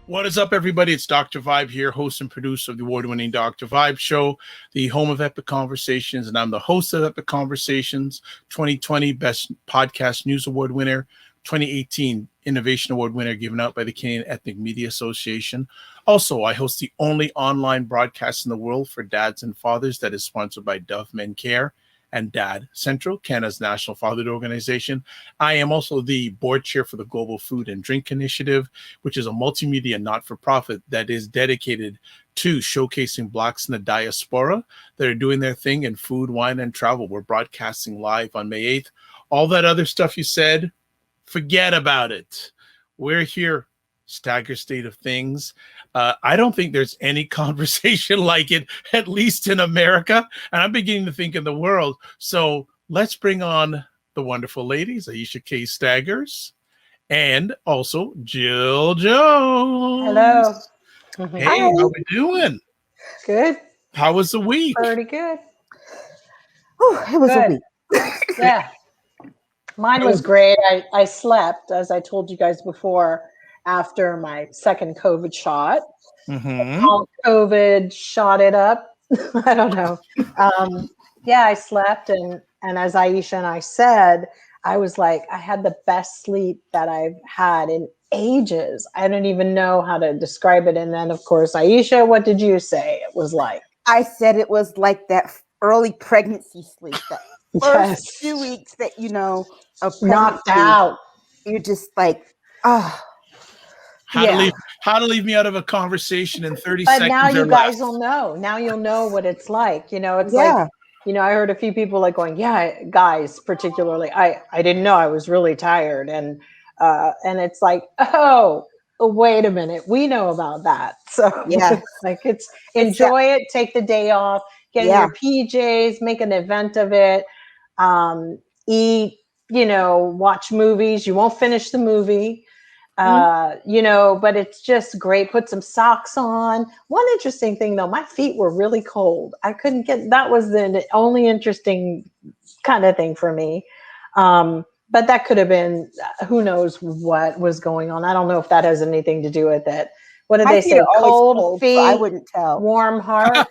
What is up, everybody? It's Dr. Vibe here, host and producer of the award-winning Dr. Vibe Show, the home of Epic Conversations, and I'm the host of Epic Conversations, 2020 Best Podcast News Award winner, 2018 Innovation Award winner given out by the Canadian Ethnic Media Association. Also, I host the only online broadcast in the world for dads and fathers that is sponsored by Dove Men Care and Dad Central, Canada's national fatherhood organization. I am also the board chair for the Global Food and Drink Initiative, which is a multimedia not-for-profit that is dedicated to showcasing Blacks in the diaspora that are doing their thing in food, wine, and travel. We're broadcasting live on May 8th. All that other stuff you said, forget about it. We're here, Staggers state of things. I don't think there's any conversation like it, at least in America, and I'm beginning to think in the world. So let's bring on the wonderful ladies, Aisha K. Staggers, and also Jill Jones. Hello. Hey, how we doing? Good. How was the week? Pretty good. Oh, it was a week. Yeah. Mine was great. I slept, as I told you guys before, after my second COVID shot. All COVID shot it up. I don't know. Yeah, I slept, and as Aisha and I said, I was like, I had the best sleep that I've had in ages. I don't even know how to describe it. And then, of course, Aisha, what did you say it was like? I said it was like that early pregnancy sleep. That first few weeks that, of knocked out. You're just like, oh. How to leave me out of a conversation in 30 but seconds. But now you guys will know. Now you'll know what it's like. It's like, I heard a few people like going, yeah, guys, particularly, I didn't know I was really tired. And it's like, oh, wait a minute. We know about that. So yeah, like enjoy it, take the day off, get in your PJs, make an event of it, eat, watch movies. You won't finish the movie. But it's just great. Put some socks on. One interesting thing though, my feet were really cold. I couldn't that was the only interesting kind of thing for me. But that could have been, who knows what was going on. I don't know if that has anything to do with it. What did they say? Cold feet, so I wouldn't tell. Warm heart.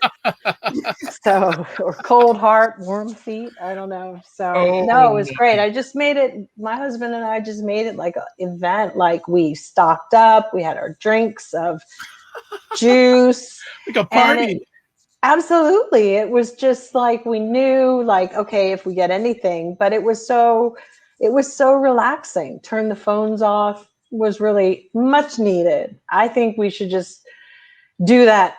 Or cold heart, warm feet. I don't know. So no, it was great. I just made it. My husband and I just made it like an event. Like we stocked up. We had our drinks of juice. Like a party. Absolutely. It was just like we knew, like, okay, if we get anything, but it was so relaxing. Turn the phones off. Was really much needed. I think we should just do that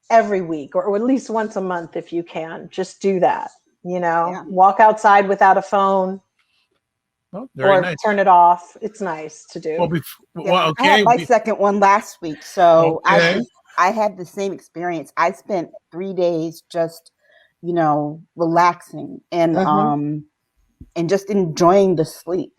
every week or at least once a month if you can. Just do that, walk outside without a phone or nice. Turn it off. It's nice to do. I had my second one last week, so I had the same experience. I spent 3 days just, relaxing and just enjoying the sleep.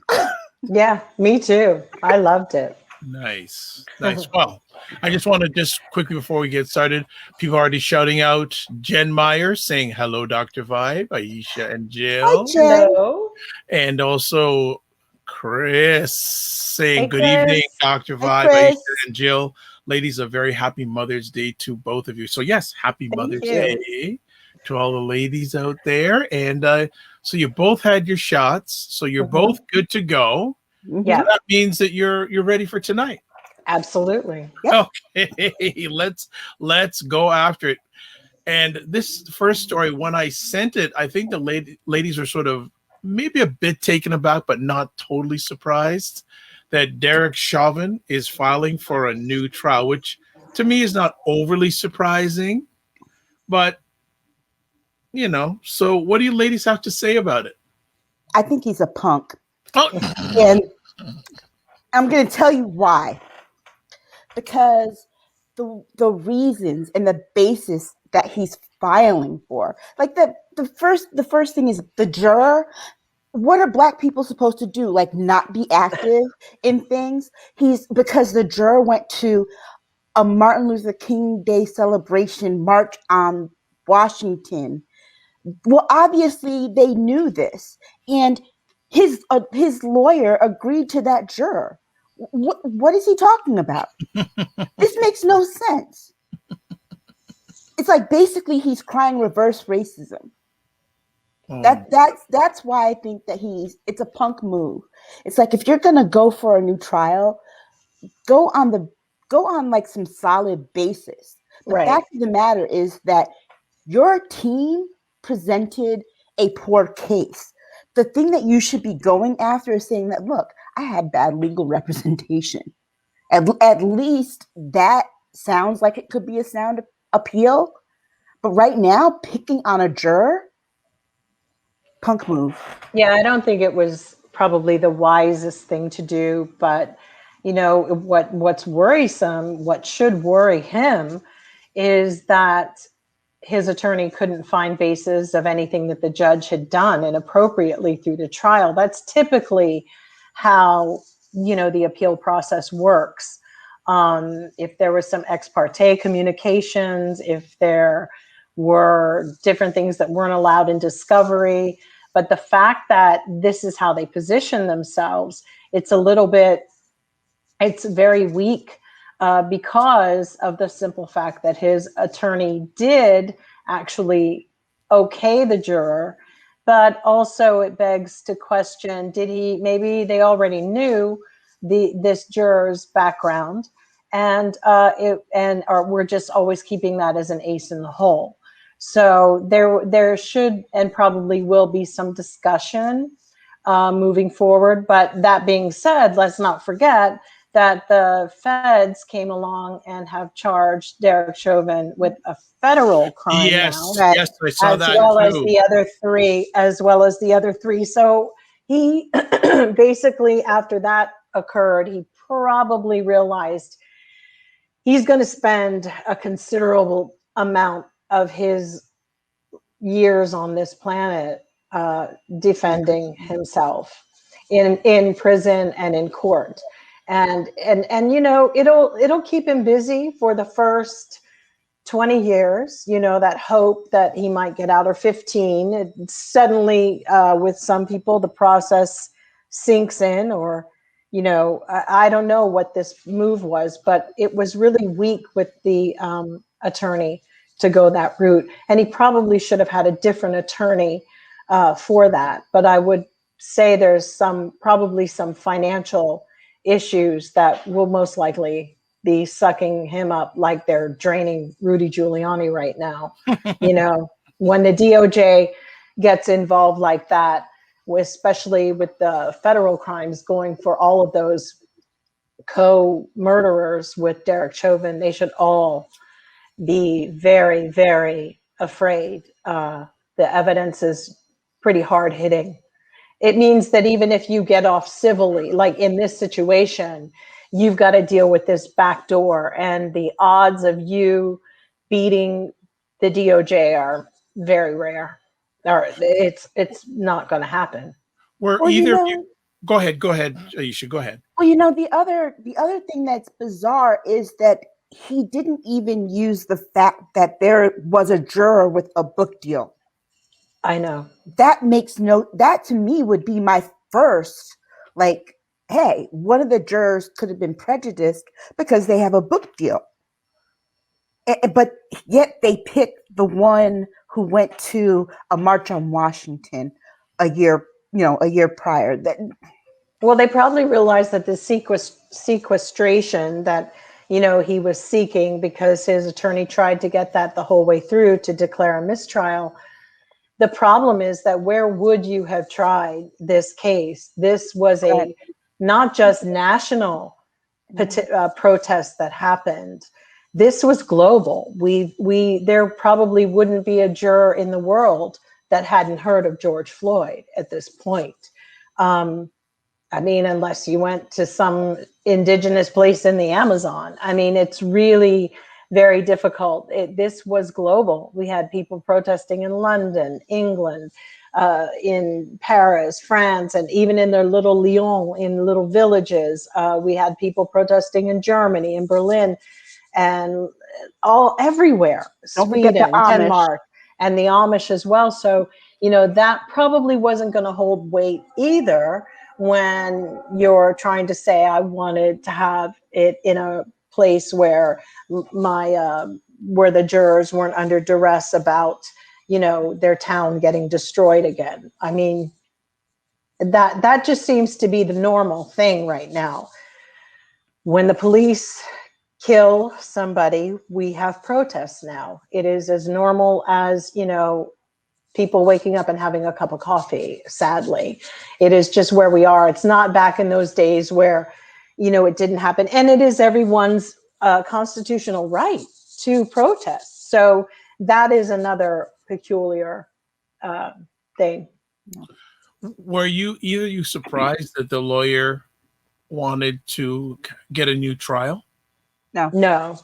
Yeah, me too. I loved it. Nice. Well, I just want to quickly before we get started, people are already shouting out Jen Meyer saying hello, Dr. Vibe, Aisha and Jill. Hi, Jen. Hello. And also Chris saying hey, good Chris. evening, Dr. Vibe, Aisha and Jill. Ladies, a very happy Mother's Day to both of you. So yes, happy Mother's Day to all the ladies out there. And so you both had your shots, so you're both good to go. Yeah, so that means that you're ready for tonight. Absolutely. Yep. Okay, let's go after it. And this first story, when I sent it, I think the ladies were sort of maybe a bit taken aback, but not totally surprised that Derek Chauvin is filing for a new trial, which to me is not overly surprising, but so what do you ladies have to say about it? I think he's a punk. Oh. And I'm going to tell you why. Because the reasons and the basis that he's filing for, like the first thing is the juror. What are Black people supposed to do? Like not be active in things? Because the juror went to a Martin Luther King Day celebration march on Washington. Well, obviously they knew this, and his lawyer agreed to that juror. What is he talking about? This makes no sense. It's like basically he's crying reverse racism. That's why I think that it's a punk move. It's like, if you're gonna go for a new trial, go on like some solid basis. The fact of the matter is that your team presented a poor case. The thing that you should be going after is saying that, look, I had bad legal representation. At least that sounds like it could be a sound appeal. But right now, picking on a juror, punk move. Yeah, I don't think it was probably the wisest thing to do, but what's worrisome, what should worry him, is that his attorney couldn't find basis of anything that the judge had done inappropriately through the trial. That's typically how the appeal process works. If there was some ex parte communications, if there were different things that weren't allowed in discovery. But the fact that this is how they position themselves, it's very weak because of the simple fact that his attorney did actually okay the juror, but also it begs to question, maybe they already knew this juror's background, and we're just always keeping that as an ace in the hole. So there should and probably will be some discussion moving forward. But that being said, let's not forget that the feds came along and have charged Derek Chauvin with a federal crime now. Yes, I saw that as well as the other three. So he basically, after that occurred, he probably realized he's going to spend a considerable amount of his years on this planet defending himself in prison and in court, and it'll keep him busy for the first 20 years. That hope that he might get out, or 15. Suddenly, with some people, the process sinks in, or I don't know what this move was, but it was really weak with the attorney to go that route. And he probably should have had a different attorney for that. But I would say there's probably some financial issues that will most likely be sucking him up like they're draining Rudy Giuliani right now. When the DOJ gets involved like that, especially with the federal crimes, going for all of those co-murderers with Derek Chauvin, they should all be very, very afraid. The evidence is pretty hard hitting. It means that even if you get off civilly, like in this situation, you've got to deal with this back door, and the odds of you beating the DOJ are very rare. Or it's not going to happen. Go ahead, Aisha, go ahead. Well, the other thing that's bizarre is that he didn't even use the fact that there was a juror with a book deal. I know. That to me would be my first, like, hey, one of the jurors could have been prejudiced because they have a book deal. But yet they picked the one who went to a march on Washington a year prior. Well, they probably realized that the sequestration that he was seeking, because his attorney tried to get that the whole way through to declare a mistrial. The problem is that where would you have tried this case? This was not just national protest that happened. This was global. There probably wouldn't be a juror in the world that hadn't heard of George Floyd at this point. Unless you went to some indigenous place in the Amazon. It's really very difficult. This was global. We had people protesting in London, England, in Paris, France, and even in their little Lyon, in little villages. We had people protesting in Germany, in Berlin, and everywhere. Sweden, Denmark, and the Amish as well. So, that probably wasn't going to hold weight either. when you're trying to say, I wanted to have it in a place where where the jurors weren't under duress about, their town getting destroyed again. I mean, that just seems to be the normal thing right now. When the police kill somebody, we have protests now. It is as normal as, people waking up and having a cup of coffee, sadly. It is just where we are. It's not back in those days where, it didn't happen. And it is everyone's constitutional right to protest. So that is another peculiar thing. Were you surprised that the lawyer wanted to get a new trial? No,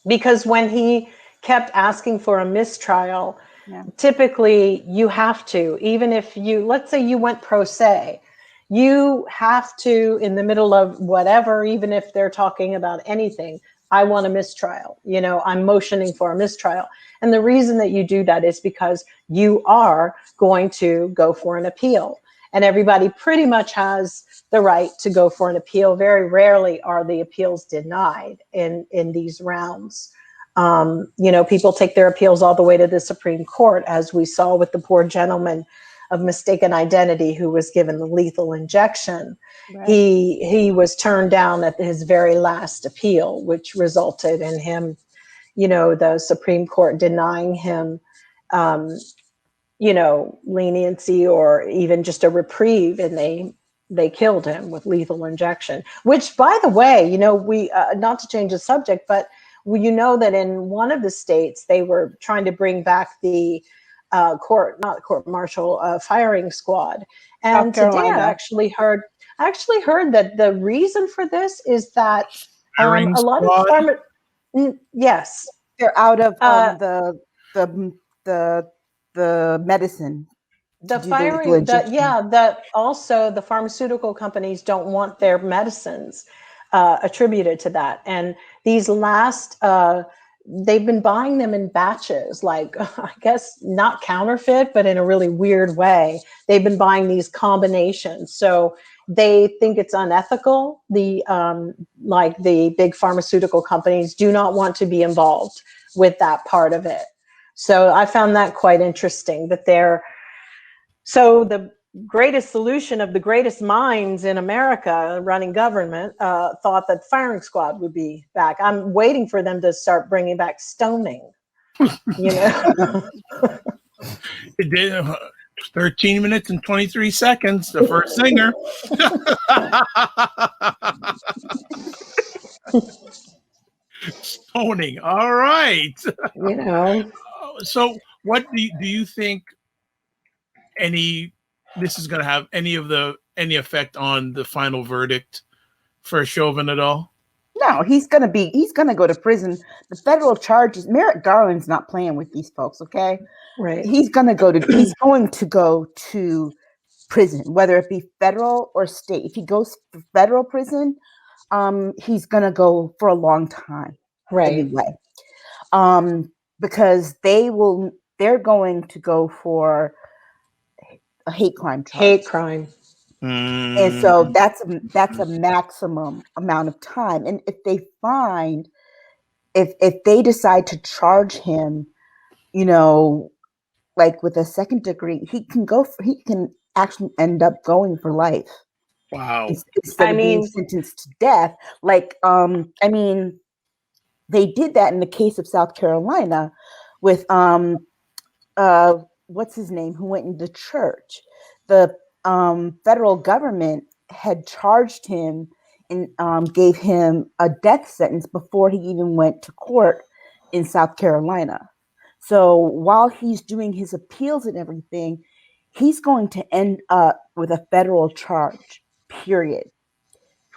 because when he kept asking for a mistrial, typically you have to, even if let's say you went pro se, you have to, in the middle of whatever, even if they're talking about anything, I want a mistrial, I'm motioning for a mistrial. And the reason that you do that is because you are going to go for an appeal. And everybody pretty much has the right to go for an appeal. Very rarely are the appeals denied in these rounds. People take their appeals all the way to the Supreme Court, as we saw with the poor gentleman of mistaken identity who was given the lethal injection. Right. He was turned down at his very last appeal, which resulted in him, the Supreme Court denying him, leniency or even just a reprieve, and they killed him with lethal injection. Which, by the way, we not to change the subject, but that in one of the states they were trying to bring back the court-martial firing squad. And today I actually heard that the reason for this is that a lot of yes, they're out of the medicine. The firing, that also the pharmaceutical companies don't want their medicines attributed to that. And these last, they've been buying them in batches, like, I guess not counterfeit, but in a really weird way. They've been buying these combinations. So they think it's unethical. The big pharmaceutical companies do not want to be involved with that part of it. So I found that quite interesting that so the greatest solution of the greatest minds in America running government thought that firing squad would be back. I'm waiting for them to start bringing back stoning. It did 13 minutes and 23 seconds. The first singer. Stoning. All right. So what do you think this is going to have any effect on the final verdict for Chauvin at all? No, he's going to go to prison. The federal charges, Merrick Garland's not playing with these folks. Okay. Right. He's going to go to prison, whether it be federal or state. If he goes to federal prison, he's going to go for a long time. Right. Anyway. Because they're going to go for a hate crime charge. Hate crime. And so that's a maximum amount of time. And if they decide to charge him, like with a second degree, he can actually end up going for life. Wow. Instead of being sentenced to death. They did that in the case of South Carolina with what's his name, who went into church. The federal government had charged him and gave him a death sentence before he even went to court in South Carolina. So while he's doing his appeals and everything, he's going to end up with a federal charge, period.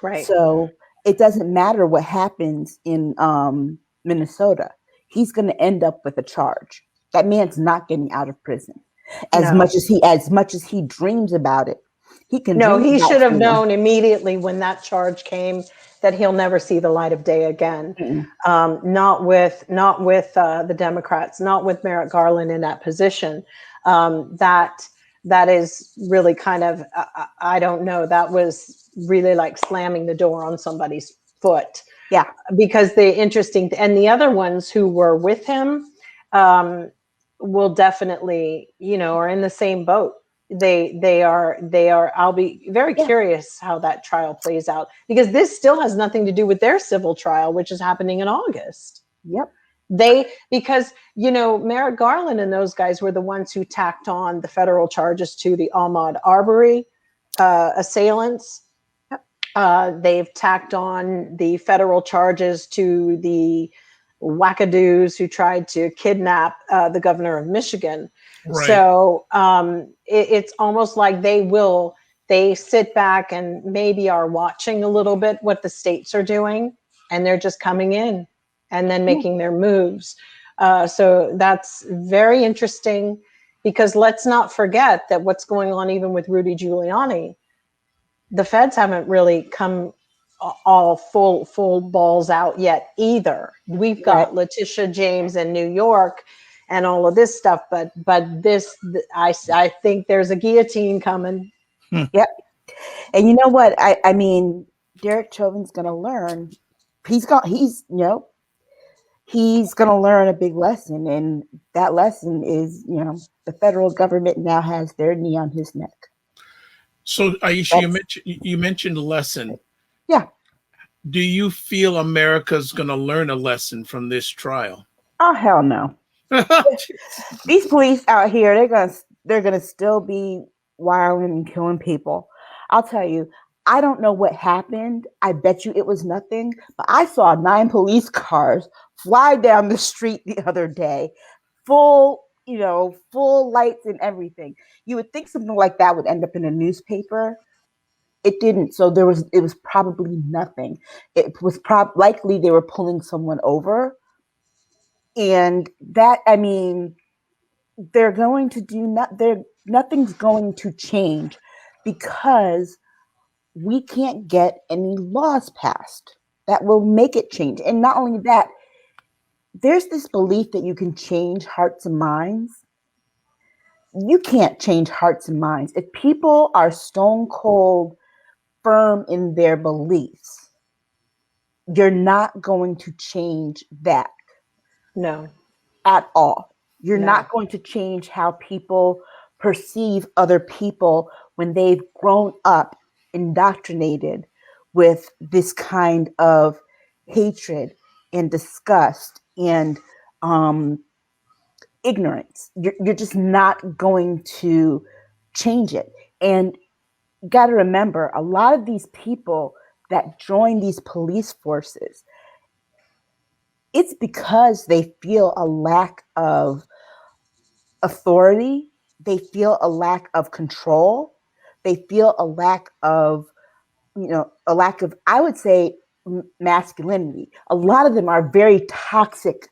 Right. So it doesn't matter what happens in Minnesota. He's going to end up with a charge. That man's not getting out of prison. As much as he dreams about it, he can. No, he should have known immediately when that charge came that he'll never see the light of day again. Mm-hmm. Not with the Democrats, not with Merrick Garland in that position. That that is really kind of, I don't know, that was really like slamming the door on somebody's foot. Yeah. Because and the other ones who were with him will definitely, are in the same boat. They are, I'll be very curious how that trial plays out, because this still has nothing to do with their civil trial, which is happening in August. Yep. Because Merrick Garland and those guys were the ones who tacked on the federal charges to the Ahmaud Arbery assailants. They've tacked on the federal charges to the wackadoos who tried to kidnap the governor of Michigan. Right. So it's almost like they sit back and maybe are watching a little bit what the states are doing, and they're just coming in and then making their moves. So that's very interesting, because let's not forget that what's going on even with Rudy Giuliani, the feds haven't really come all full balls out yet either. We've got Letitia James in New York and all of this stuff, but I think there's a guillotine coming. Yep. And you know what? I mean, Derek Chauvin's going to learn. He's going to learn a big lesson, and that lesson is, the federal government now has their knee on his neck. So, Aisha, you mentioned a lesson. Yeah. Do you feel America's going to learn a lesson from this trial? Oh, hell no. These police out here, they're gonna still be wilding and killing people. I'll tell you, I don't know what happened. I bet you it was nothing, but I saw 9 police cars fly down the street the other day, full lights and everything. You would think something like that would end up in a newspaper. It didn't. So it was probably nothing. It was likely they were pulling someone over. And that, I mean, nothing's going to change, because we can't get any laws passed that will make it change. And not only that, there's this belief that you can change hearts and minds. You can't change hearts and minds. If people are stone cold firm in their beliefs, you're not going to change that. No. At all. You're not going to change how people perceive other people when they've grown up indoctrinated with this kind of hatred and disgust and ignorance. You're just not going to change it. And you got to remember, a lot of these people that join these police forces, it's because they feel a lack of authority. They feel a lack of control. They feel a lack of, I would say, masculinity. A lot of them are very toxic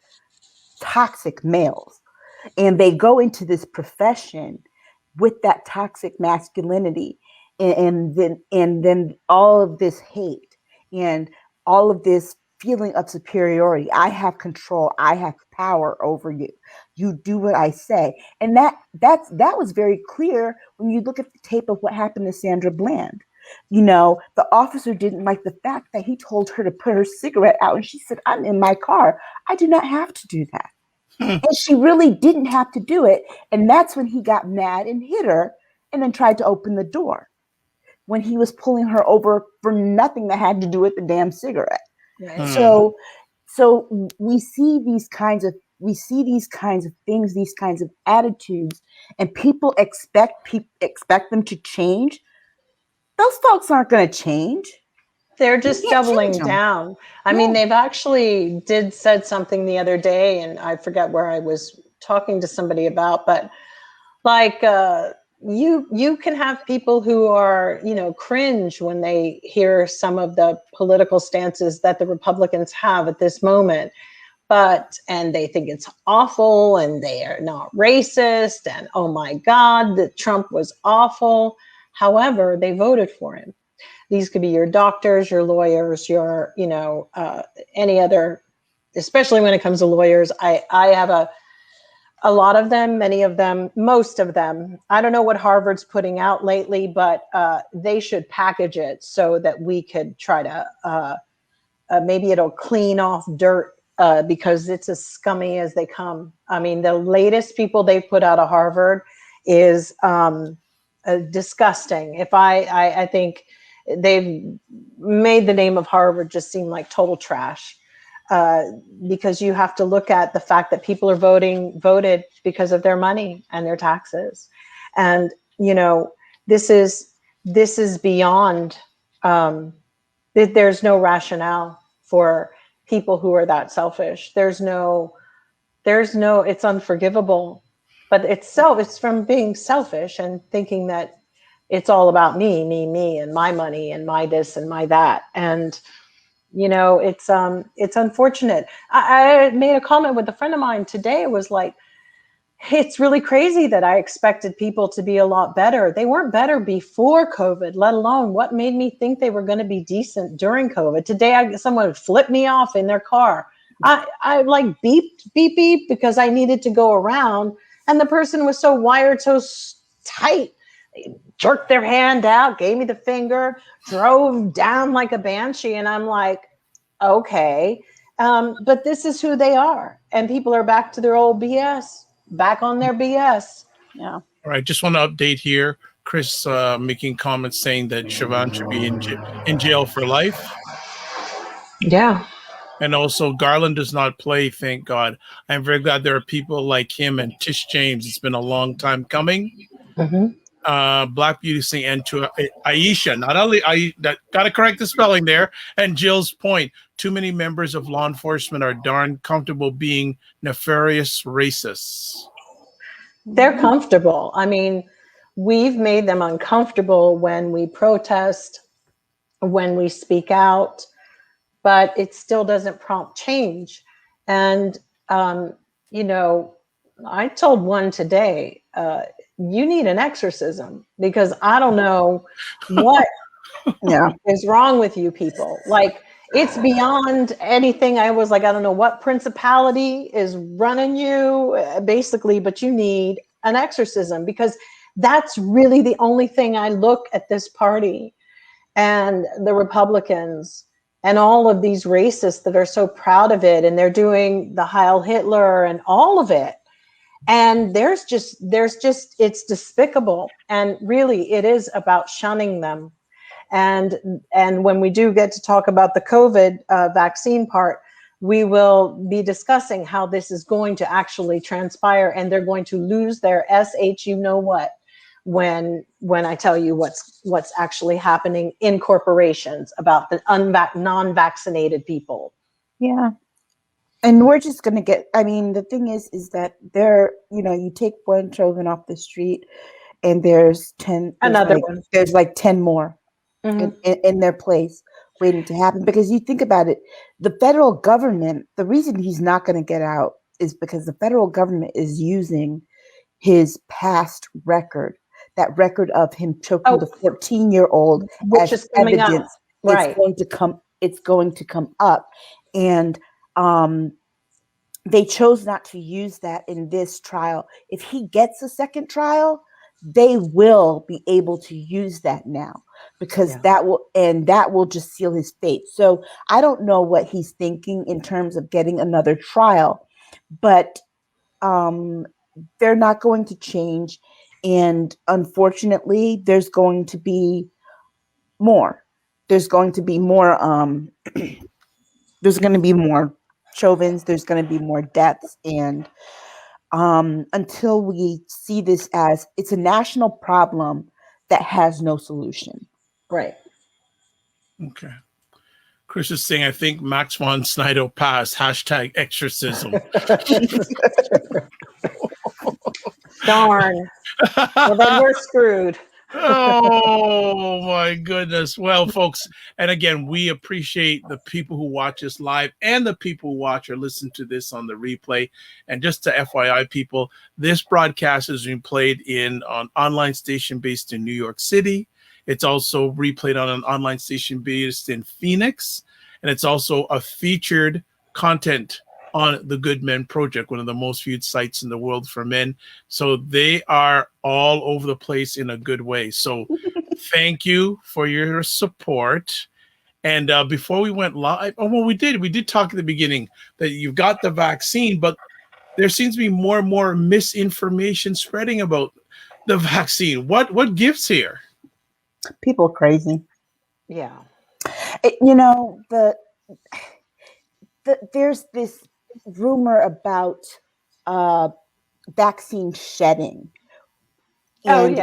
males. And they go into this profession with that toxic masculinity. And then all of this hate and all of this feeling of superiority. I have control. I have power over you. You do what I say. And that was very clear when you look at the tape of what happened to Sandra Bland. The officer didn't like the fact that he told her to put her cigarette out, and she said, "I'm in my car. I do not have to do that." And she really didn't have to do it. And that's when he got mad and hit her and then tried to open the door, when he was pulling her over for nothing that had to do with the damn cigarette. Right. So we see these kinds of things, these kinds of attitudes, and people expect them to change. Those folks aren't going to change. They're just doubling down. I mean, they've actually said something the other day, and I forget where I was talking to somebody about, but like, you can have people who are, cringe when they hear some of the political stances that the Republicans have at this moment, and they think it's awful, and they are not racist, and oh my God, that Trump was awful. However, they voted for him. These could be your doctors, your lawyers, your, any other, especially when it comes to lawyers. I have A lot of them, many of them, most of them. I don't know what Harvard's putting out lately, but they should package it so that we could try to, maybe it'll clean off dirt because it's as scummy as they come. I mean, the latest people they've put out of Harvard is disgusting. If I think they've made the name of Harvard just seem like total trash. Because you have to look at the fact that people are voted because of their money and their taxes. And, you know, this is beyond, there's no rationale for people who are that selfish. There's no, it's unforgivable, but it's from being selfish and thinking that it's all about me, and my money and my this and my that. And, you know, it's unfortunate. I made a comment with a friend of mine today. It was like, it's really crazy that I expected people to be a lot better. They weren't better before COVID, let alone what made me think they were going to be decent during COVID. Today, someone flipped me off in their car. I like beep because I needed to go around, and the person was so wired so tight. They jerked their hand out, gave me the finger, drove down like a banshee. And I'm like, okay, but this is who they are. And people are back to their old BS, back on their BS. Yeah. All right. Just want to update here. Chris making comments saying that Chauvin should be in jail for life. Yeah. And also, Garland does not play, thank God. I'm very glad there are people like him and Tish James. It's been a long time coming. Mm-hmm. Black Beauty saying, and to Aisha, not only got to correct the spelling there. And Jill's point: too many members of law enforcement are darn comfortable being nefarious racists. They're comfortable. I mean, we've made them uncomfortable when we protest, when we speak out, but it still doesn't prompt change. And, you know, I told one today, you need an exorcism because I don't know what is wrong with you people. Like, it's beyond anything. I was like, I don't know what principality is running you, basically, but you need an exorcism because that's really the only thing. I look at this party and the Republicans and all of these racists that are so proud of it, and they're doing the Heil Hitler and all of it. And there's just, it's despicable. And really, it is about shunning them. And when we do get to talk about the COVID vaccine part, we will be discussing how this is going to actually transpire, and they're going to lose their SH, you know what, when I tell you what's actually happening in corporations about the non-vaccinated people. Yeah. And we're just going to get, I mean, the thing is that there, you know, you take one Chauvin off the street and there's 10, there's like 10 more in their place waiting to happen. Because you think about it, the federal government, the reason he's not going to get out is because the federal government is using his past record, that record of him choking the 14-year-old as evidence. Right. It's going to come up. And they chose not to use that in this trial. If he gets a second trial, they will be able to use that now because that will just seal his fate. So I don't know what he's thinking in terms of getting another trial, but they're not going to change. And unfortunately, there's going to be more. There's going to be more. There's going to be more Chauvins. There's going to be more deaths. And until we see this as it's a national problem that has no solution. Right. Okay. Chris is saying, I think Max von Sydow passed. # exorcism. Darn. Well, then we're screwed. Oh my goodness. Well, folks, and again, we appreciate the people who watch us live and the people who watch or listen to this on the replay. And just to FYI, people, this broadcast is being played in an online station based in New York City. It's also replayed on an online station based in Phoenix, and it's also a featured content on the Good Men Project, one of the most viewed sites in the world for men. So they are all over the place in a good way. So thank you for your support. And before we went live, we did talk at the beginning that you've got the vaccine, but there seems to be more and more misinformation spreading about the vaccine. What gives here? People are crazy. Yeah. There's this rumor about vaccine shedding. And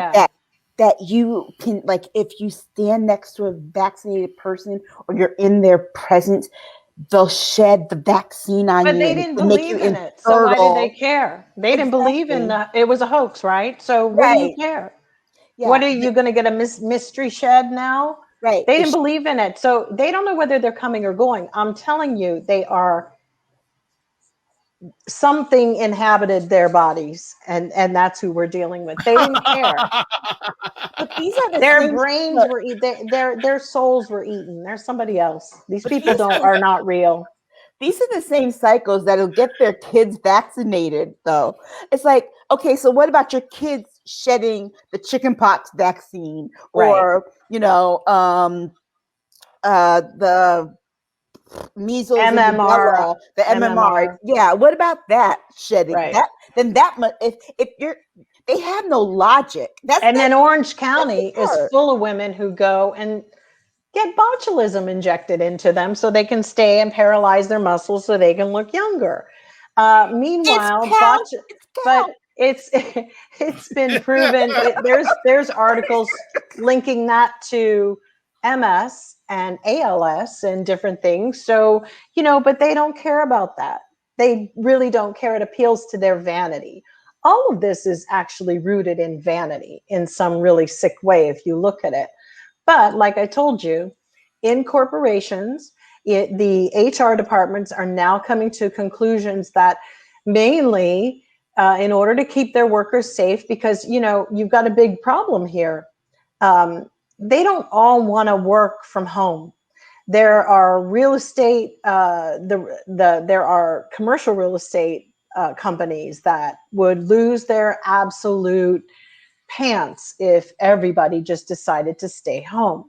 that you can, like, if you stand next to a vaccinated person or you're in their presence, they'll shed the vaccine on you. But they didn't believe in it. So why did they care? They didn't believe in it was a hoax, right? So what do you care? Yeah. What are you going to get a mystery shed now? Right. They didn't believe in it. So they don't know whether they're coming or going. I'm telling you, they are, something inhabited their bodies, and that's who we're dealing with. They didn't care. But these are their brains were their souls were eaten. There's somebody else. These people are not real. These are the same cycles that'll get their kids vaccinated, though. It's like, okay, so what about your kids shedding the chickenpox vaccine, or the measles, MMR, the MMR. Yeah, what about that shedding? Right. They have no logic. Then Orange County is full of women who go and get botulism injected into them so they can stay and paralyze their muscles so they can look younger. Meanwhile, but it's been proven. There's articles linking that to MS and ALS and different things. So, but they don't care about that. They really don't care. It appeals to their vanity. All of this is actually rooted in vanity in some really sick way if you look at it. But like I told you, in corporations, the HR departments are now coming to conclusions that mainly in order to keep their workers safe, because, you've got a big problem here. They don't all want to work from home. There are real estate, there are commercial real estate companies that would lose their absolute pants if everybody just decided to stay home.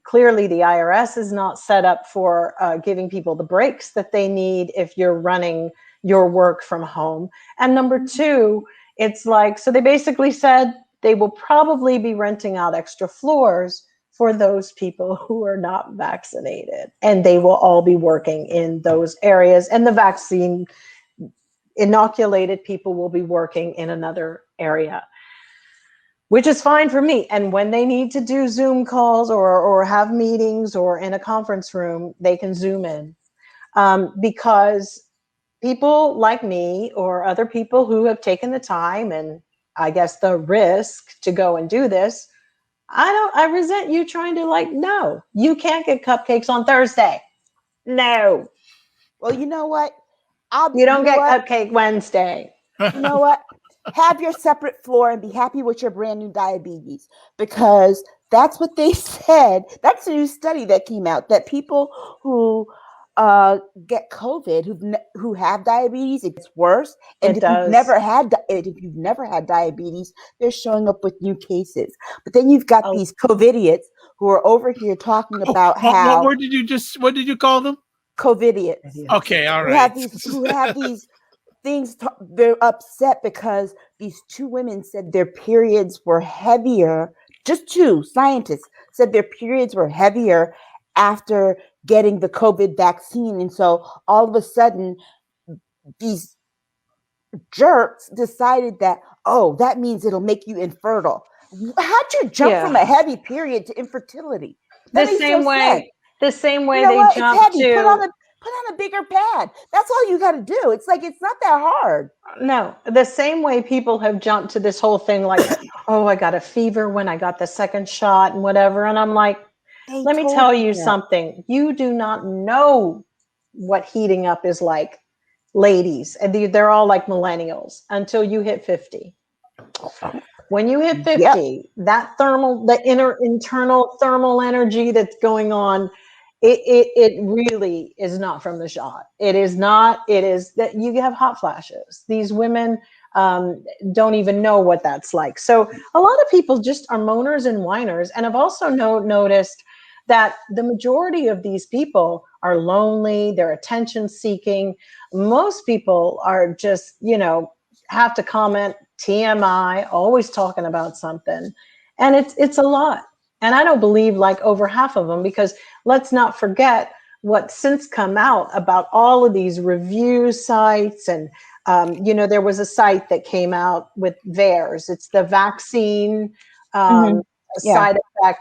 Clearly, the IRS is not set up for giving people the breaks that they need if you're running your work from home. And number two, it's like, so they basically said they will probably be renting out extra floors for those people who are not vaccinated, and they will all be working in those areas. And the vaccine inoculated people will be working in another area, which is fine for me. And when they need to do Zoom calls or have meetings or in a conference room, they can Zoom in, because people like me or other people who have taken the time and I guess the risk to go and do this, I resent you trying to no, you can't get cupcakes on Thursday. No. Well, you know what? You don't get Cupcake Wednesday. You know what? Have your separate floor and be happy with your brand new diabetes, because that's what they said. That's a new study that came out, that people who get COVID, who have diabetes, it's worse. And if you've never had diabetes, they're showing up with new cases. But then you've got these COVIDiots who are over here talking about how. What did you call them? COVIDiots. Okay, all right. Who have these things. They're upset because these two women said their periods were heavier. Just two scientists said their periods were heavier after getting the COVID vaccine. And so all of a sudden, these jerks decided that, that means it'll make you infertile. How'd you jump from a heavy period to infertility? The same way they jump to put on a bigger pad. That's all you got to do. It's like, it's not that hard. No, the same way people have jumped to this whole thing like, I got a fever when I got the second shot and whatever. And I'm like, let me tell you something. You do not know what heating up is like, ladies. And they're all like millennials until you hit 50. When you hit 50, that internal thermal energy that's going on it really is not from the shot. It is not. It is that you have hot flashes. These women don't even know what that's like. So a lot of people just are moaners and whiners. And I've also noticed that the majority of these people are lonely. They're attention seeking. Most people are just, have to comment TMI, always talking about something. And it's a lot. And I don't believe like over half of them, because let's not forget what's since come out about all of these review sites. And, there was a site that came out with VAERS. It's the vaccine side effect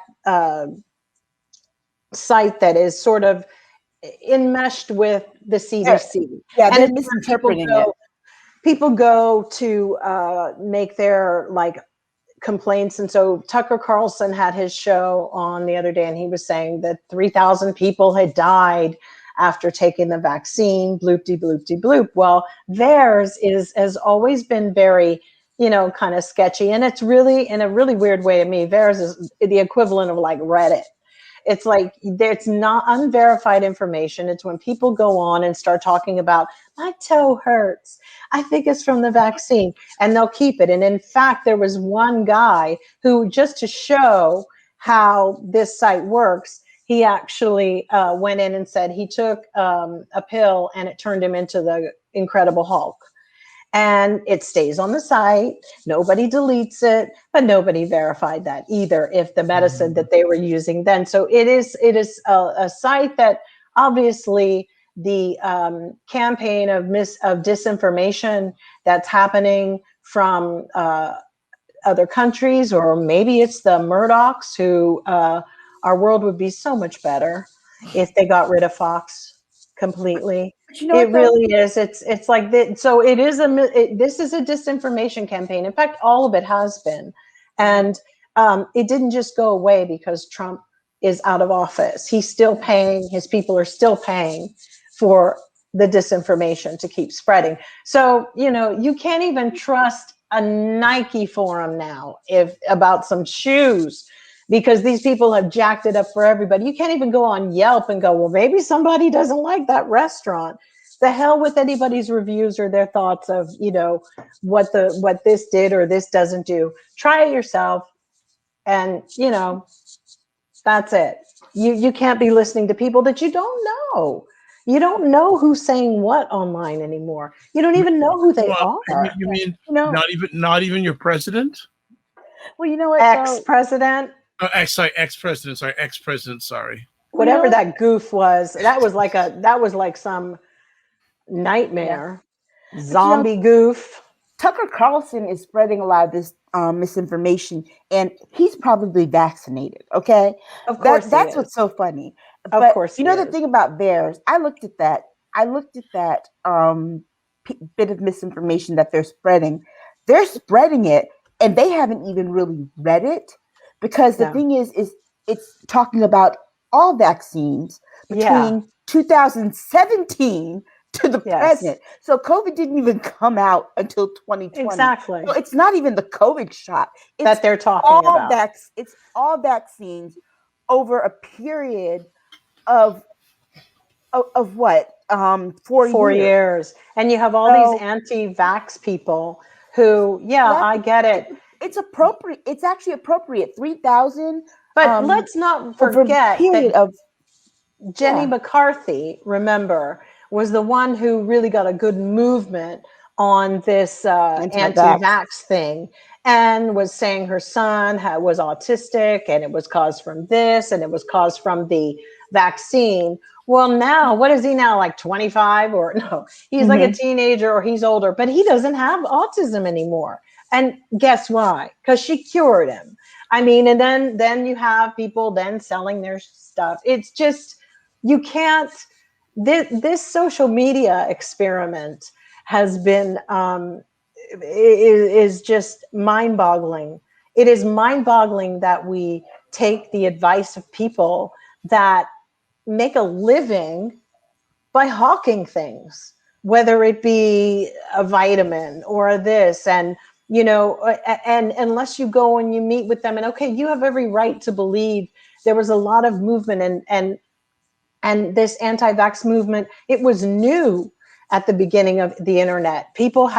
site that is sort of enmeshed with the CDC. Yeah, they're misinterpreting it. People go to make their like complaints. And so Tucker Carlson had his show on the other day, and he was saying that 3,000 people had died after taking the vaccine, bloop-de-bloop-de-bloop. Well, theirs has always been very, kind of sketchy. And it's really, in a really weird way to me, theirs is the equivalent of like Reddit. It's like, it's not unverified information. It's when people go on and start talking about, my toe hurts, I think it's from the vaccine, and they'll keep it. And in fact, there was one guy who, just to show how this site works, he actually went in and said he took a pill and it turned him into the Incredible Hulk. And it stays on the site. Nobody deletes it, but nobody verified that either, if the medicine that they were using then. So it is a site that obviously the campaign of disinformation that's happening from other countries, or maybe it's the Murdochs who our world would be so much better if they got rid of Fox completely. It really is. It's like that. So it is this is a disinformation campaign. In fact, all of it has been, and it didn't just go away because Trump is out of office. He's still paying. His people are still paying for the disinformation to keep spreading. So you can't even trust a Nike forum now about some shoes, because these people have jacked it up for everybody. You can't even go on Yelp and go, well, maybe somebody doesn't like that restaurant. The hell with anybody's reviews or their thoughts of, what this did or this doesn't do. Try it yourself. And, that's it. You can't be listening to people that you don't know. You don't know who's saying what online anymore. You don't even know who they are. You mean not even your president? Well, you know what? Ex-president. Ex-president. Sorry. Whatever that goof was, that was like some nightmare, zombie goof. Tucker Carlson is spreading a lot of this misinformation, and he's probably vaccinated. Okay, of course, that's what's so funny. Of course, the thing about VAERS, I looked at that bit of misinformation that they're spreading. They're spreading it, and they haven't even really read it, because the thing is it's talking about all vaccines between 2017 to the present. So COVID didn't even come out until 2020. Exactly. So it's not even the COVID shot that they're talking about. It's all vaccines over a period of what? 4 years. And you have all these anti-vax people who, I get it. It's appropriate. It's actually appropriate. 3,000. But let's not forget that Jenny McCarthy, remember, was the one who really got a good movement on this anti-vax thing, and was saying her son was autistic, and it was caused from this, and it was caused from the vaccine. Well, now, what is he now, like 25? Or no, he's like a teenager, or he's older, but he doesn't have autism anymore. And guess why? Because she cured him. I mean, and then you have people then selling their stuff. It's just, you can't, this social media experiment has been, is just mind-boggling. It is mind-boggling that we take the advice of people that make a living by hawking things, whether it be a vitamin or this, and and unless you go and you meet with them, and okay, you have every right to believe. There was a lot of movement, and And this anti-vax movement, it was new at the beginning of the internet. People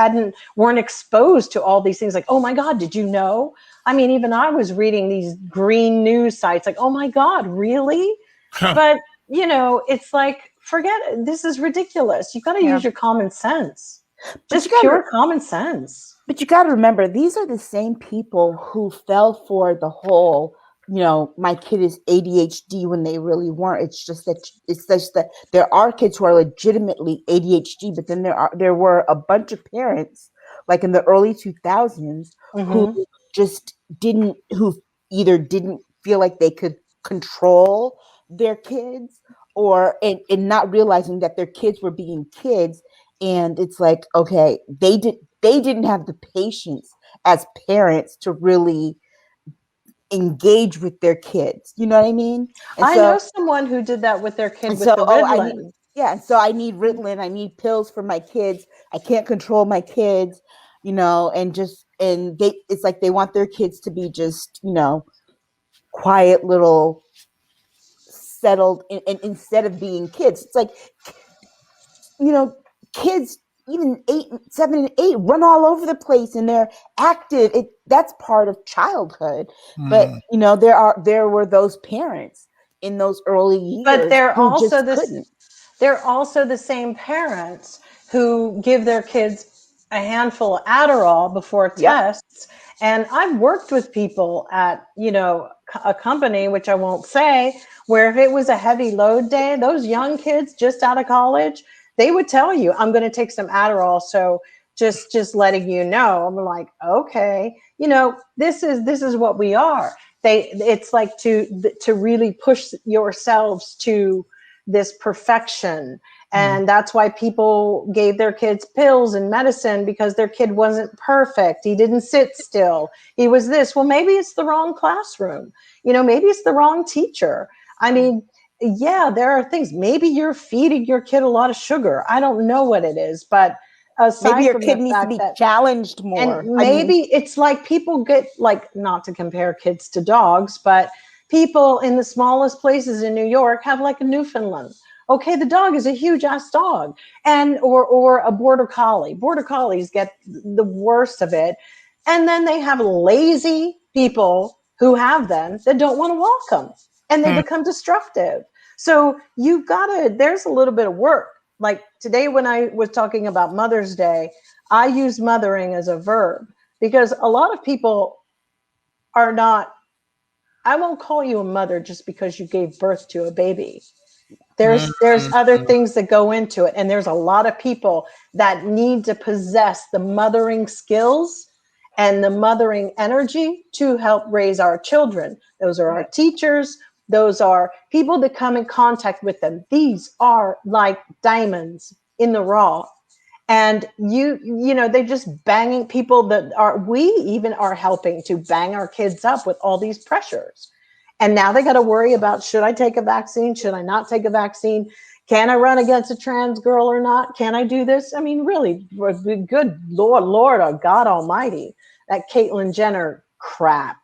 weren't exposed to all these things like, oh my God, did you know? I mean, even I was reading these green news sites like, oh my God, really? But, it's like, forget it. This is ridiculous. You got to use your common sense. Just pure common sense. But you got to remember, these are the same people who fell for the whole, my kid is ADHD when they really weren't. It's just that there are kids who are legitimately ADHD, but then there were a bunch of parents, like in the early 2000s, who who either didn't feel like they could control their kids and not realizing that their kids were being kids. And it's like, okay, they didn't have the patience as parents to really engage with their kids. You know what I mean? And I know someone who did that with their kid with the Ritalin. So I need Ritalin. I need pills for my kids. I can't control my kids, it's like they want their kids to be just, quiet little settled, and instead of being kids, it's like, kids even 7 and 8 run all over the place and they're active. That's part of childhood. But there were those parents in those early years, but they're also the same parents who give their kids a handful of Adderall before tests. And I've worked with people at a company, which I won't say, where if it was a heavy load day, those young kids just out of college, they would tell you, I'm going to take some Adderall. So just letting you know. I'm like, okay, this is what we are. It's like to really push yourselves to this perfection. And that's why people gave their kids pills and medicine, because their kid wasn't perfect. He didn't sit still. He was this. Well, maybe it's the wrong classroom. Maybe it's the wrong teacher. I mean, yeah, there are things. Maybe you're feeding your kid a lot of sugar. I don't know what it is, but maybe your kid needs to be challenged more. And maybe it's like people get, like, not to compare kids to dogs, but people in the smallest places in New York have like a Newfoundland. Okay, the dog is a huge ass dog, and or a border collie. Border collies get the worst of it, and then they have lazy people who have them that don't want to walk them, and they become destructive. So there's a little bit of work. Like today, when I was talking about Mother's Day, I use mothering as a verb, because a lot of people are not. I won't call you a mother just because you gave birth to a baby. There's other things that go into it. And there's a lot of people that need to possess the mothering skills and the mothering energy to help raise our children. Those are our teachers. Those are people that come in contact with them. These are like diamonds in the raw. And they're just banging people we even are helping to bang our kids up with all these pressures. And now they got to worry about, should I take a vaccine? Should I not take a vaccine? Can I run against a trans girl or not? Can I do this? I mean, really, good Lord, oh God Almighty, that Caitlyn Jenner crap.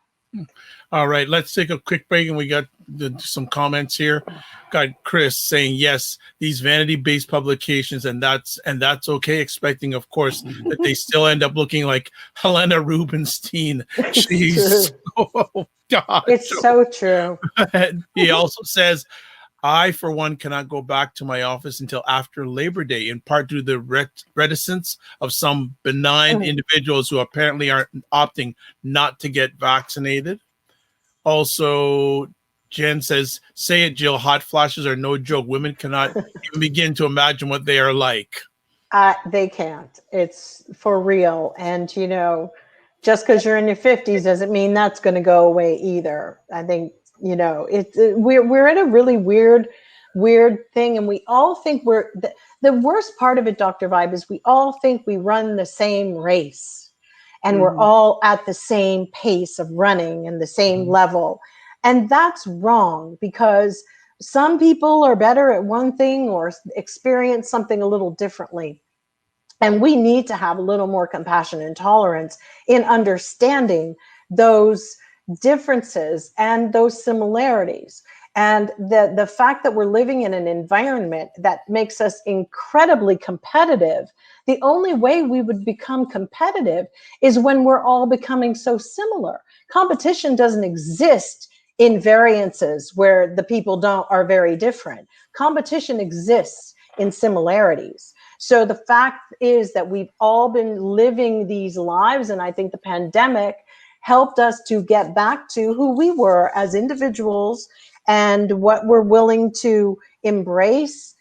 All right, let's take a quick break, and we got some comments here. Got Chris saying, yes, these vanity-based publications, and that's okay, expecting, of course, that they still end up looking like Helena Rubinstein. She's oh God, it's so true. He also says, I, for one, cannot go back to my office until after Labor Day, in part due to the reticence of some benign individuals who apparently are opting not to get vaccinated. Also, Jen says, say it, Jill, hot flashes are no joke. Women cannot even begin to imagine what they are like. They can't. It's for real. And, just because you're in your 50s doesn't mean that's going to go away either. I think, we're in a really weird thing. And we all think the worst part of it, Dr. Vibe, is we all think we run the same race. And we're all at the same pace of running and the same level. And that's wrong, because some people are better at one thing or experience something a little differently. And we need to have a little more compassion and tolerance in understanding those differences and those similarities. And the fact that we're living in an environment that makes us incredibly competitive, the only way we would become competitive is when we're all becoming so similar. Competition doesn't exist in variances where the people are very different. Competition exists in similarities. So the fact is that we've all been living these lives, and I think the pandemic helped us to get back to who we were as individuals and what we're willing to embrace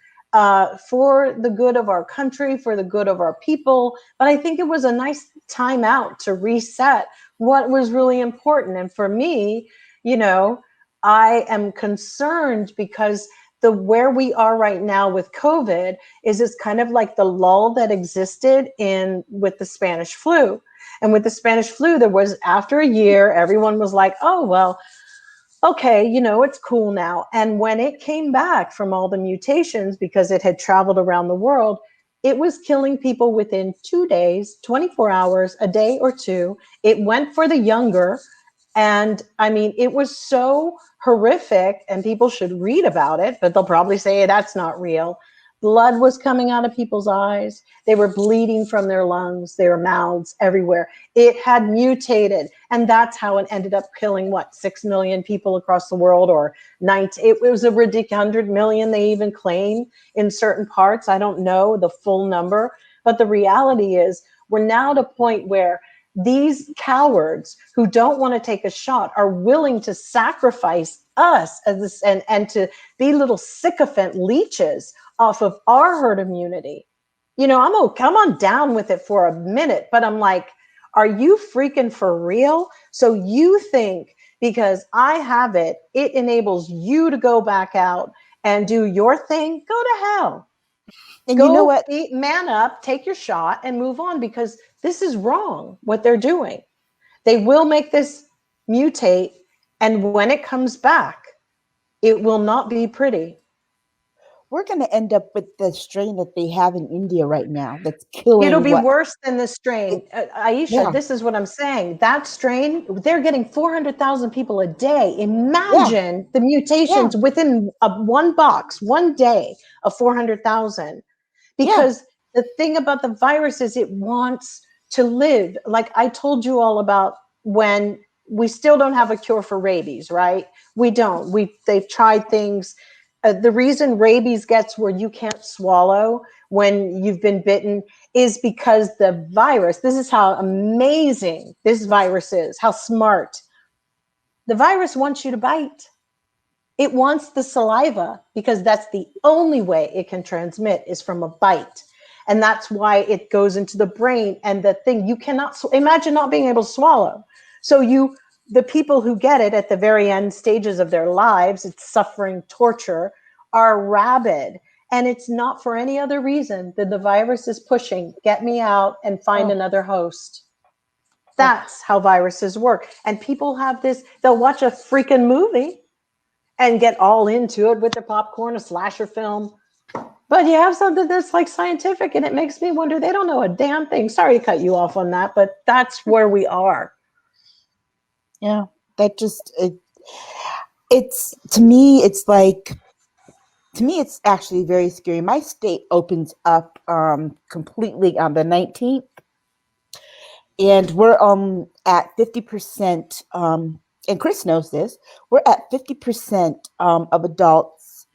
for the good of our country, for the good of our people. But I think it was a nice time out to reset what was really important. And for me, I am concerned because where we are right now with COVID is it's kind of like the lull that existed with the Spanish flu. And with the Spanish flu, there was, after a year, everyone was like, oh, well, okay, it's cool now. And when it came back from all the mutations, because it had traveled around the world, it was killing people within 2 days, 24 hours, a day or two. It went for the younger. And I mean, it was so horrific, and people should read about it, but they'll probably say, hey, that's not real. Blood was coming out of people's eyes. They were bleeding from their lungs, their mouths, everywhere. It had mutated. And that's how it ended up killing, 6 million people across the world, or 90. It was a ridiculous 100 million, they even claim in certain parts. I don't know the full number. But the reality is we're now at a point where these cowards who don't want to take a shot are willing to sacrifice us and to be little sycophant leeches off of our herd immunity. I'm on down with it for a minute, but I'm like, are you freaking for real? So you think because I have it enables you to go back out and do your thing? Go to hell. And you know what? Man up, take your shot, and move on, because this is wrong what they're doing. They will make this mutate, and when it comes back, it will not be pretty. We're going to end up with the strain that they have in India right now that's killing. It'll be worse than the strain. Aisha, This is what I'm saying. That strain, they're getting 400,000 people a day. Imagine the mutations within one box, one day of 400,000. Because the thing about the virus is it wants to live. Like I told you all about, when we still don't have a cure for rabies, right? We don't. They've tried things. The reason rabies gets where you can't swallow when you've been bitten is because the virus, this is how amazing this virus is, how smart. The virus wants you to bite. It wants the saliva, because that's the only way it can transmit is from a bite. And that's why it goes into the brain. And the thing, you cannot, imagine not being able to swallow. So the people who get it at the very end stages of their lives, it's suffering, torture, are rabid. And it's not for any other reason than the virus is pushing, get me out and find another host. That's how viruses work. And people have this, they'll watch a freaking movie and get all into it with the popcorn, a slasher film. But you have something that's like scientific, and it makes me wonder, they don't know a damn thing. Sorry to cut you off on that, but that's where we are. Yeah, that just, it's, to me, it's actually very scary. My state opens up completely on the 19th, and we're at 50%, and Chris knows this, we're at 50% of adults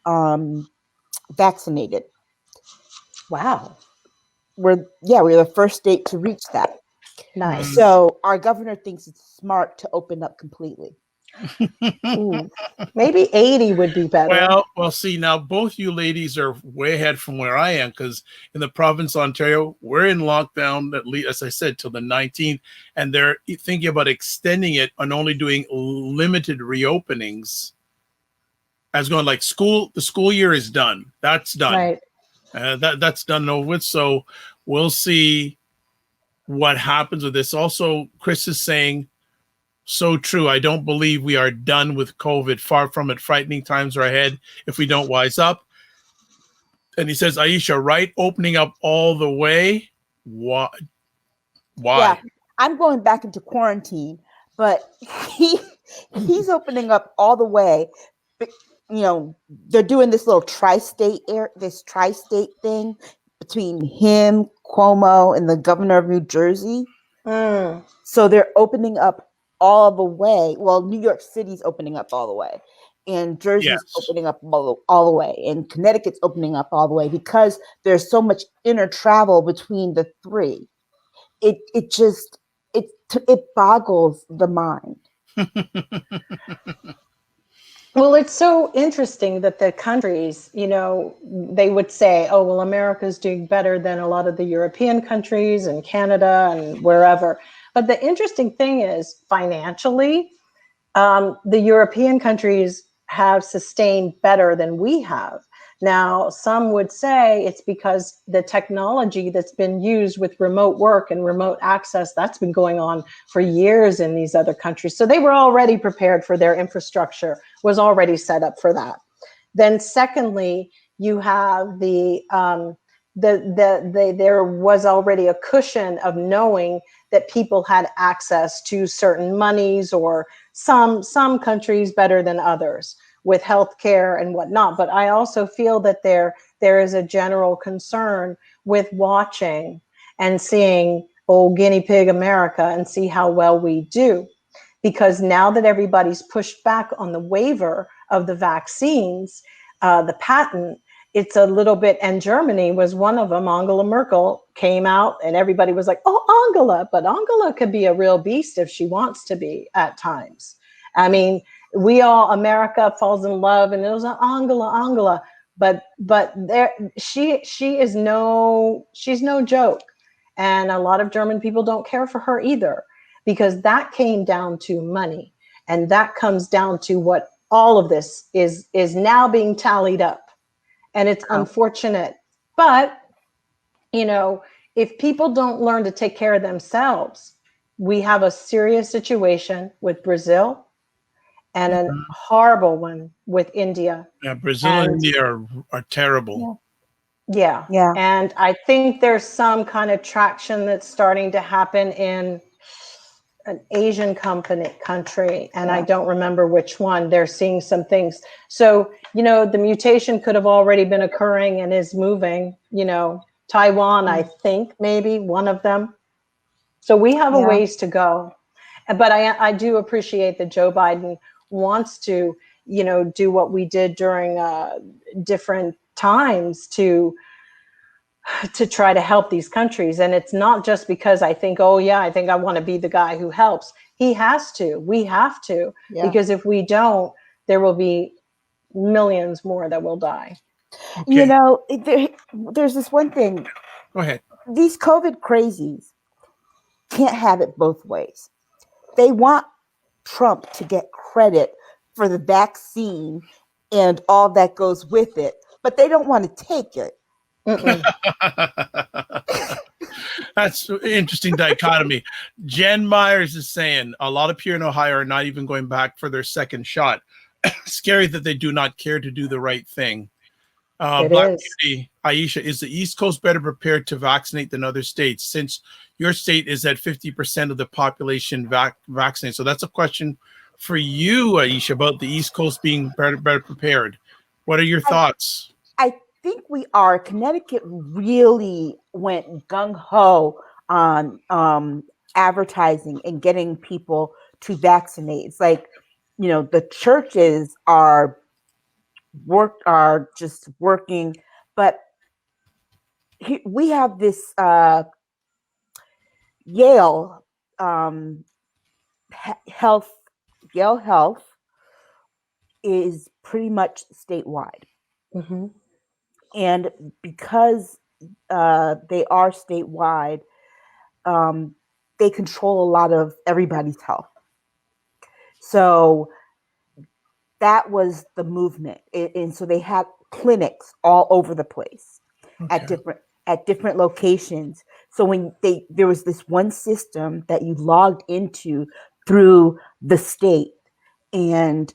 vaccinated. Wow. We're the first state to reach that. Nice. So our governor thinks it's smart to open up completely. Maybe 80 would be better. Well, see, now both you ladies are way ahead from where I am, because in the province of Ontario, we're in lockdown, at least, as I said, till the 19th, and they're thinking about extending it and only doing limited reopenings. As going like the school year is done. That's done. Right. That's done over with. So we'll see what happens with this. Also, Chris is saying, so true. I don't believe we are done with COVID. Far from it. Frightening times are ahead if we don't wise up. And he says, Aisha, right? Opening up all the way. Why? Yeah, I'm going back into quarantine, but he's opening up all the way. they're doing this little tri-state thing between him, Cuomo, and the governor of New Jersey. So they're opening up all the way. Well, New York City's opening up all the way, and Jersey's opening up all the way, and Connecticut's opening up all the way because there's so much inter travel between the three. It boggles the mind. Well, it's so interesting that the countries, they would say, oh, well, America's doing better than a lot of the European countries and Canada and wherever. But the interesting thing is financially, the European countries have sustained better than we have. Now, some would say it's because the technology that's been used with remote work and remote access, that's been going on for years in these other countries. So they were already prepared for their infrastructure, was already set up for that. Then secondly, you have there was already a cushion of knowing that people had access to certain monies, or some countries better than others with healthcare and whatnot. But I also feel that there is a general concern with watching and seeing old guinea pig America and see how well we do. Because now that everybody's pushed back on the waiver of the vaccines, the patent, it's a little bit, and Germany was one of them. Angela Merkel came out and everybody was like, oh, Angela, but Angela could be a real beast if she wants to be at times. I mean, America falls in love and it was Angela, but there, she's no joke. And a lot of German people don't care for her either, because that came down to money. And that comes down to what all of this is now being tallied up. And it's unfortunate. But, if people don't learn to take care of themselves, we have a serious situation with Brazil and a horrible one with India. Yeah, Brazil and India are terrible. Yeah. And I think there's some kind of traction that's starting to happen in an Asian country, and I don't remember which one. They're seeing some things. So, the mutation could have already been occurring and is moving, Taiwan, I think maybe one of them. So we have a ways to go. But I do appreciate that Joe Biden wants to, do what we did during different times to try to help these countries. And it's not just because I think, I think I want to be the guy who helps. He has to. We have to. Because if we don't, there will be millions more that will die. Okay. There's this one thing. Go ahead. These COVID crazies can't have it both ways. They want Trump to get credit for the vaccine and all that goes with it, but they don't want to take it. That's an interesting dichotomy. Jen Myers is saying a lot of people in Ohio are not even going back for their second shot. Scary that they do not care to do the right thing. Black Beauty, Aisha, is the East Coast better prepared to vaccinate than other states, since your state is at 50% of the population vaccinated? So that's a question for you, Aisha, about the East Coast being better prepared. What are your thoughts? I think we are. Connecticut really went gung-ho on advertising and getting people to vaccinate. It's like, the churches are just working, but we have this Yale Health is pretty much statewide. Mm-hmm. And because they are statewide, they control a lot of everybody's health. So that was the movement. And so they had clinics all over the place at different locations. So when there was this one system that you logged into through the state, and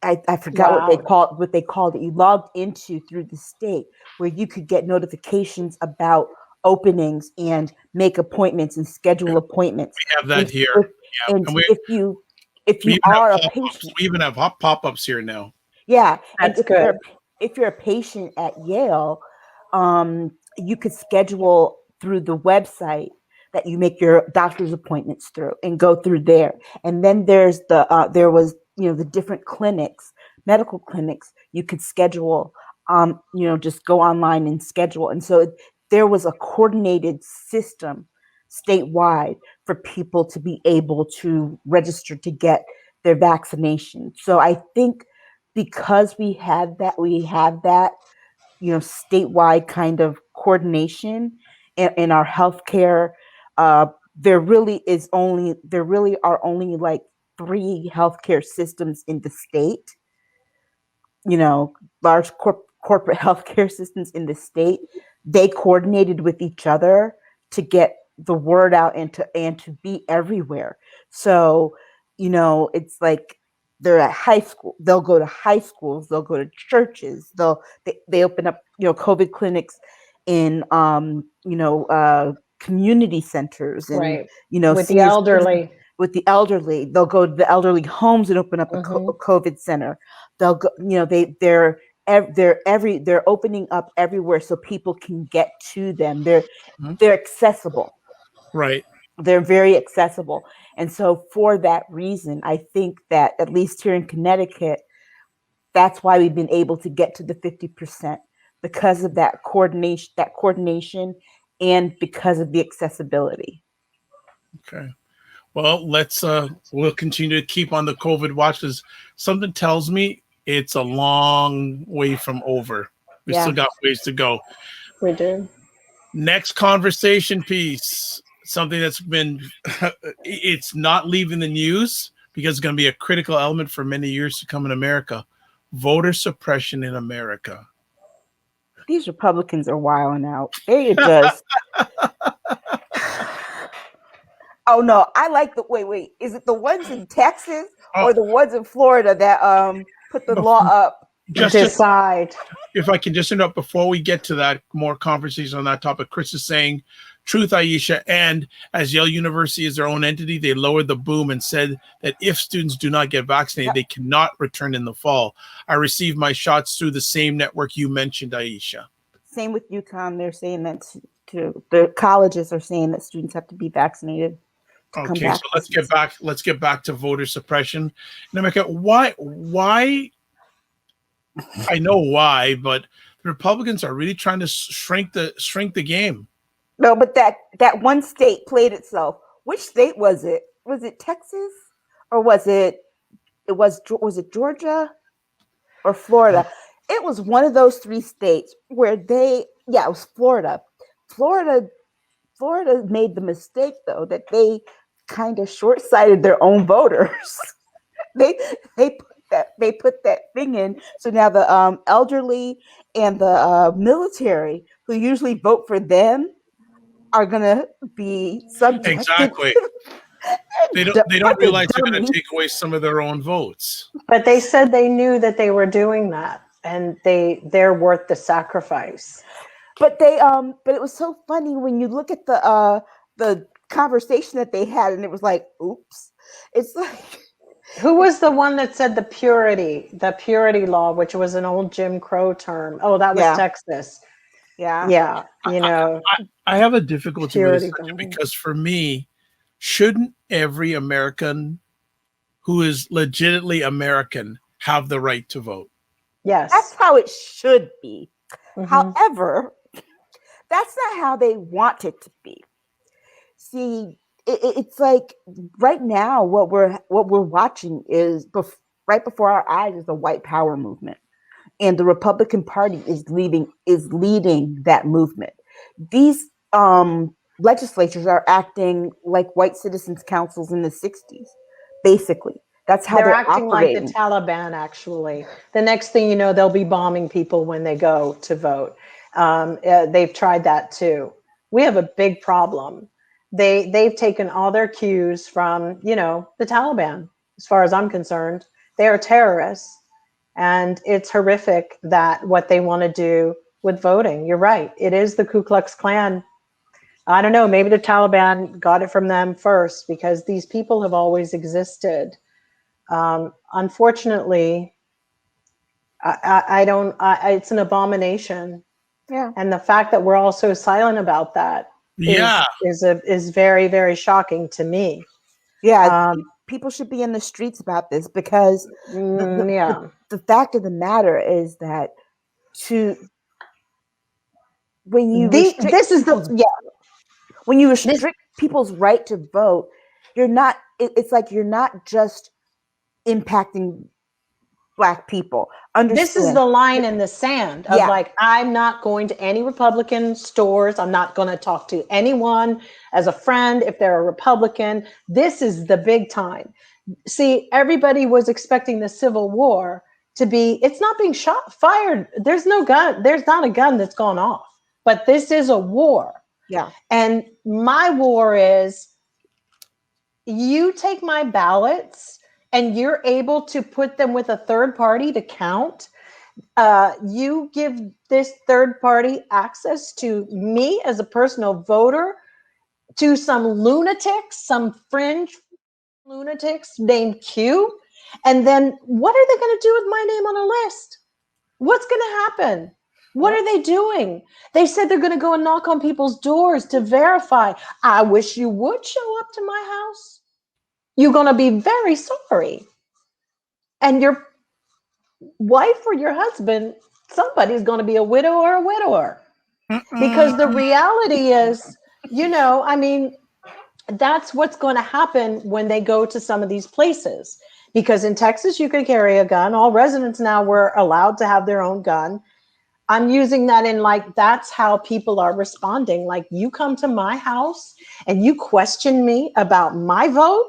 I forgot what they called it. You logged into through the state, where you could get notifications about openings and make appointments and schedule appointments. We have that here. If you are a patient, we even have pop-ups here now. Yeah, That's and good. if you're a patient at Yale, you could schedule through the website that you make your doctor's appointments through and go through there. And then there was the different clinics, medical clinics you could schedule. Just go online and schedule. And so there was a coordinated system statewide for people to be able to register to get their vaccination. So I think because we have that statewide kind of coordination in our healthcare. There really are only like 3 healthcare systems in the state. Large corporate healthcare systems in the state. They coordinated with each other to get the word out and to be everywhere. So, it's like they're at high school. They'll go to high schools. They'll go to churches. They open up COVID clinics in community centers and Right. With the senior elderly. with the elderly. They'll go to the elderly homes and open up a COVID center. They'll go. They're opening up everywhere so people can get to them. They're accessible. Right. They're very accessible. And so for that reason, I think that at least here in Connecticut, that's why we've been able to get to the 50% because of that coordination and because of the accessibility. Okay. Well, we'll continue to keep on the COVID watch because something tells me it's a long way from over. We still got ways to go. We do. Next conversation piece, something that's been, it's not leaving the news because it's going to be a critical element for many years to come in America. Voter suppression in America. These Republicans are wilding out. They just... Oh no, I like the wait. Is it the ones in Texas or the ones in Florida that put the law up? Decide. If I can just interrupt before we get to that, more conversation on that topic. Chris is saying, truth, Aisha, and as Yale University is their own entity, they lowered the boom and said that if students do not get vaccinated, they cannot return in the fall. I received my shots through the same network you mentioned, Aisha. Same with UConn. They're saying that the colleges are saying that students have to be vaccinated. Okay, so let's get back to voter suppression in America. Why? I know why, but the Republicans are really trying to shrink the game. No, but that one state played itself. Which state was it? Was it Texas, or was it Georgia or Florida? It was one of those 3 states where it was Florida. Florida made the mistake though that they kind of short-sighted their own voters. they put that thing in. So now the elderly and the military, who usually vote for them, are gonna be subjected. Exactly. They don't realize they're going to take away some of their own votes. But they said they knew that they were doing that, and they're worth the sacrifice. But it was so funny when you look at the conversation that they had, and it was like, oops. It's like, who was the one that said the purity law, which was an old Jim Crow term? Oh, that was Texas. Yeah. I have a difficulty with this because for me, shouldn't every American who is legitimately American have the right to vote? Yes. That's how it should be. Mm-hmm. However, that's not how they want it to be. See, it's like right now what we're watching is right before our eyes is the white power movement, and the Republican Party is leading that movement. These legislatures are acting like white citizens councils in the 60s, basically. That's how they're acting operating. Like the Taliban, actually. The next thing you know, they'll be bombing people when they go to vote. They've tried that too. We have a big problem. They've taken all their cues from, the Taliban, as far as I'm concerned. They are terrorists, and it's horrific that what they want to do with voting. You're right. It is the Ku Klux Klan. I don't know. Maybe the Taliban got it from them first, because these people have always existed. Unfortunately, I don't. It's an abomination. Yeah. And the fact that we're all so silent about that is very, very shocking to me. Yeah. People should be in the streets about this, because the fact of the matter is that when you restrict people's right to vote, it's like you're not just impacting Black people. This is the line in the sand of like, I'm not going to any Republican stores. I'm not going to talk to anyone as a friend if they're a Republican. This is the big time. See, everybody was expecting the Civil War to be, it's not being fired. There's no gun. There's not a gun that's gone off, but this is a war. Yeah. And my war is, you take my ballots and you're able to put them with a third party to count. You give this third party access to me as a personal voter, to some lunatics, some fringe lunatics named Q. And then what are they going to do with my name on a list? What's going to happen? What are they doing? They said they're going to go and knock on people's doors to verify. I wish you would show up to my house. You're going to be very sorry. And your wife or your husband, somebody's going to be a widow or a widower. Because the reality is, I mean, that's what's going to happen when they go to some of these places. Because in Texas, you can carry a gun. All residents now were allowed to have their own gun. I'm using that in like, that's how people are responding. Like, you come to my house and you question me about my vote.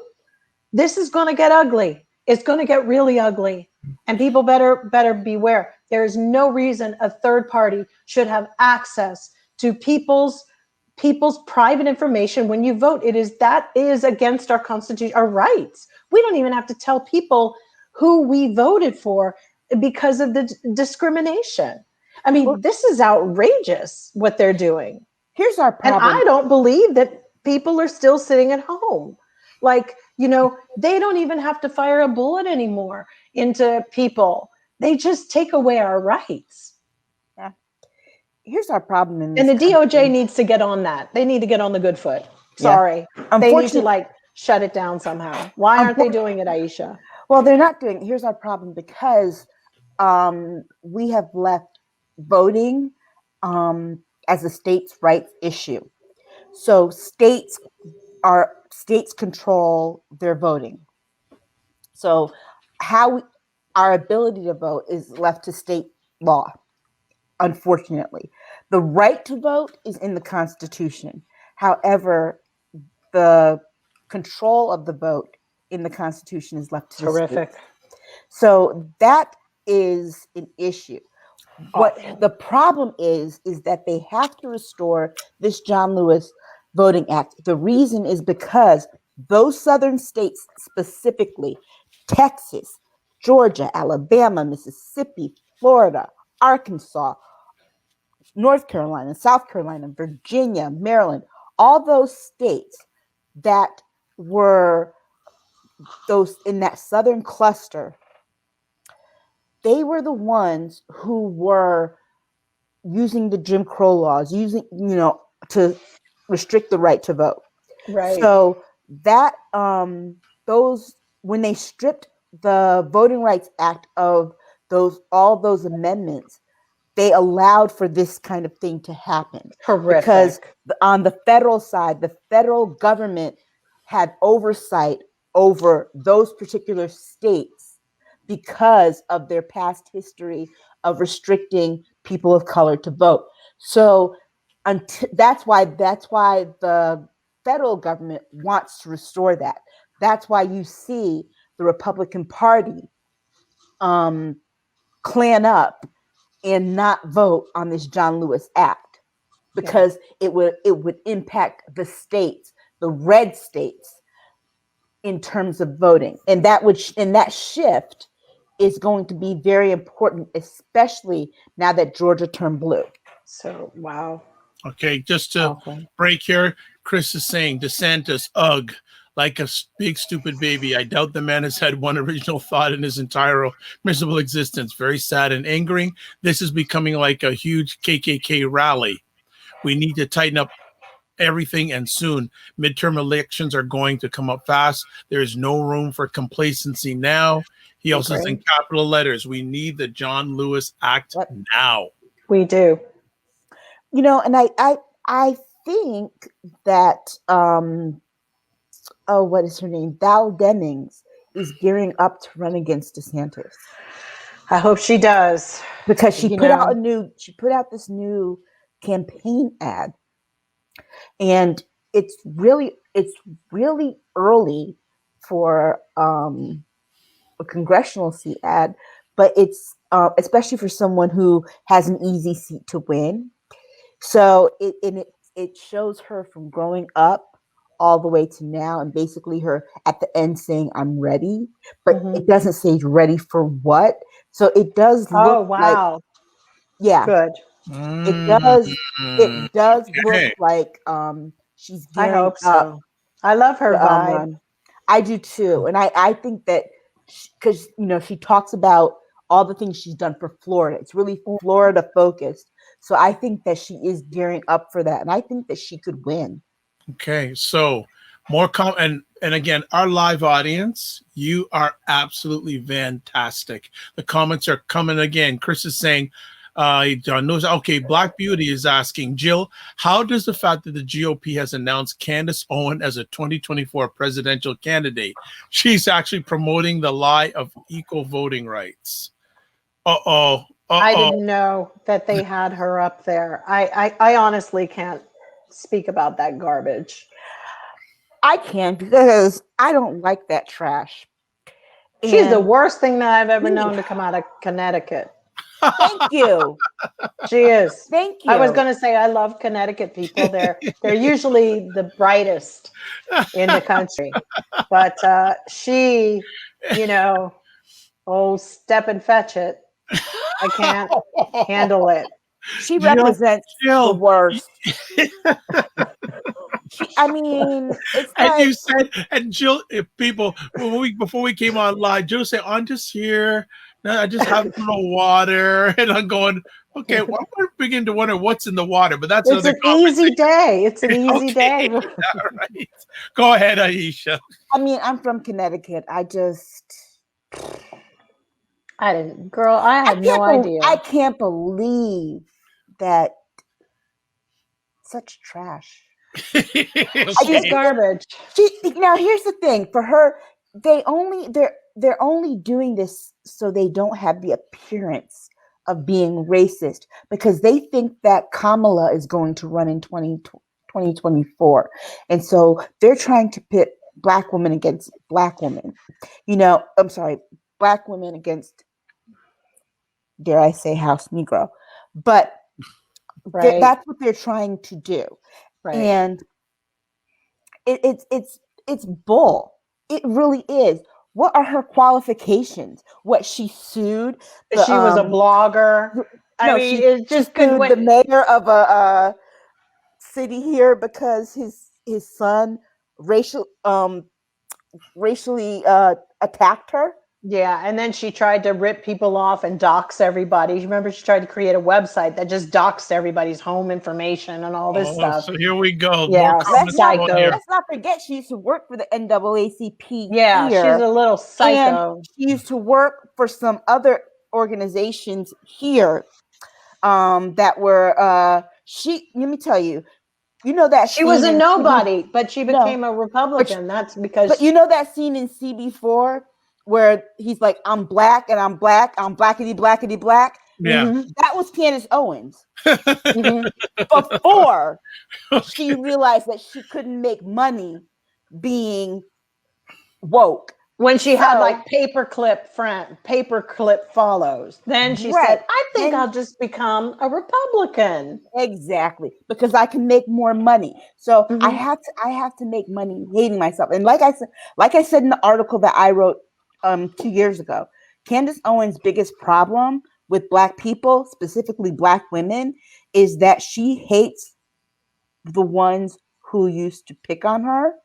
This is going to get ugly. It's going to get really ugly. And people better beware. There is no reason a third party should have access to people's private information when you vote. That is against our Constitution, our rights. We don't even have to tell people who we voted for because of the discrimination. I mean, this is outrageous what they're doing. Here's our problem. And I don't believe that people are still sitting at home. Like, they don't even have to fire a bullet anymore into people. They just take away our rights. Yeah. Here's our problem. And the DOJ needs to get on that. They need to get on the good foot. Sorry. Yeah. They need to shut it down somehow. Why aren't they doing it, Aisha? Well, they're not doing it. Here's our problem, because we have left voting as a states' rights issue. So states control their voting. So our ability to vote is left to state law, unfortunately. The right to vote is in the Constitution. However, the control of the vote in the Constitution is left to the state. So that is an issue. What the problem is that they have to restore this John Lewis Voting Act. The reason is because those southern states, specifically Texas, Georgia, Alabama, Mississippi, Florida, Arkansas, North Carolina, South Carolina, Virginia, Maryland, all those states that were those in that southern cluster, they were the ones who were using the Jim Crow laws, to restrict the right to vote. Right. So that when they stripped the Voting Rights Act of all those amendments, they allowed for this kind of thing to happen. Horrific. Because on the federal side, the federal government had oversight over those particular states because of their past history of restricting people of color to vote. So that's why the federal government wants to restore that. That's why you see the Republican Party clan up and not vote on this John Lewis Act, because it would impact the states, the red states, in terms of voting. And that shift is going to be very important, especially now that Georgia turned blue. So, wow. Okay, just to break here, Chris is saying DeSantis, ugh. like a big stupid baby. I doubt the man has had one original thought in his entire miserable existence. Very sad and angering. This is becoming like a huge KKK rally. We need to tighten up everything and soon. Midterm elections are going to come up fast. There is no room for complacency now. He also says in capital letters, we need the John Lewis Act now. We do. You know, and I think that what is her name? Val Demings is gearing up to run against DeSantis. I hope she does. Because she put out this new campaign ad. And it's really early for a congressional seat ad, but it's especially for someone who has an easy seat to win. So it shows her from growing up all the way to now, and basically her at the end saying, "I'm ready," but it doesn't say ready for what. So it does look like, yeah, good. It does look like she's gearing I hope so. up. I love her vibe. I do too, and I think that because she talks about all the things she's done for Florida. It's really Florida focused. So I think that she is gearing up for that, and I think that she could win. Okay, so more and again, our live audience, you are absolutely fantastic. The comments are coming again. Chris is saying, John knows. Okay, Black Beauty is asking, Jill, how does the fact that the GOP has announced Candace Owen as a 2024 presidential candidate, she's actually promoting the lie of equal voting rights? I didn't know that they had her up there. I honestly can't speak about that garbage. I can, because I don't like that trash. She's the worst thing that I've ever known to come out of Connecticut. Thank you. She is. Thank you. I was going to say I love Connecticut people. They're usually the brightest in the country. But she, step and fetch it. I can't handle it. She represents the worst. I mean, it's and like, you said, and Jill, if people before we came on live, Jill said, "I'm just here. I just have a little water," and I'm going, "Okay." Well, I'm begin to wonder what's in the water, but that's it's an easy day. It's an easy day. All right, go ahead, Aisha. I mean, I'm from Connecticut. I had no idea. I can't believe that such trash. She's garbage. Now here's the thing. For her, they're only doing this so they don't have the appearance of being racist, because they think that Kamala is going to run in 2024. And so they're trying to pit Black women against Black women. I'm sorry, Black women against, dare I say, House Negro. But that's what they're trying to do. Right. And it's bull. It really is. What are her qualifications? What, she sued? She was a blogger. She sued the mayor of a city here because his son racially attacked her. Yeah, and then she tried to rip people off and dox everybody. You remember she tried to create a website that just doxed everybody's home information and all this stuff. So here we go. Yeah, let's not forget she used to work for the NAACP. Yeah, she's a little psycho. And she used to work for some other organizations here that were let me tell you, that she was a nobody, but she became a Republican. That's because But that scene in CB4 where he's like, I'm black and I'm black, I'm blackity blackity black. Yeah. Mm-hmm. That was Candace Owens. Before she realized that she couldn't make money being woke. When she had like paperclip follows. Then she said, I think I'll just become a Republican. Exactly. Because I can make more money. So I have to make money hating myself. And like I said in the article that I wrote 2 years ago, Candace Owens' biggest problem with Black people, specifically Black women, is that she hates the ones who used to pick on her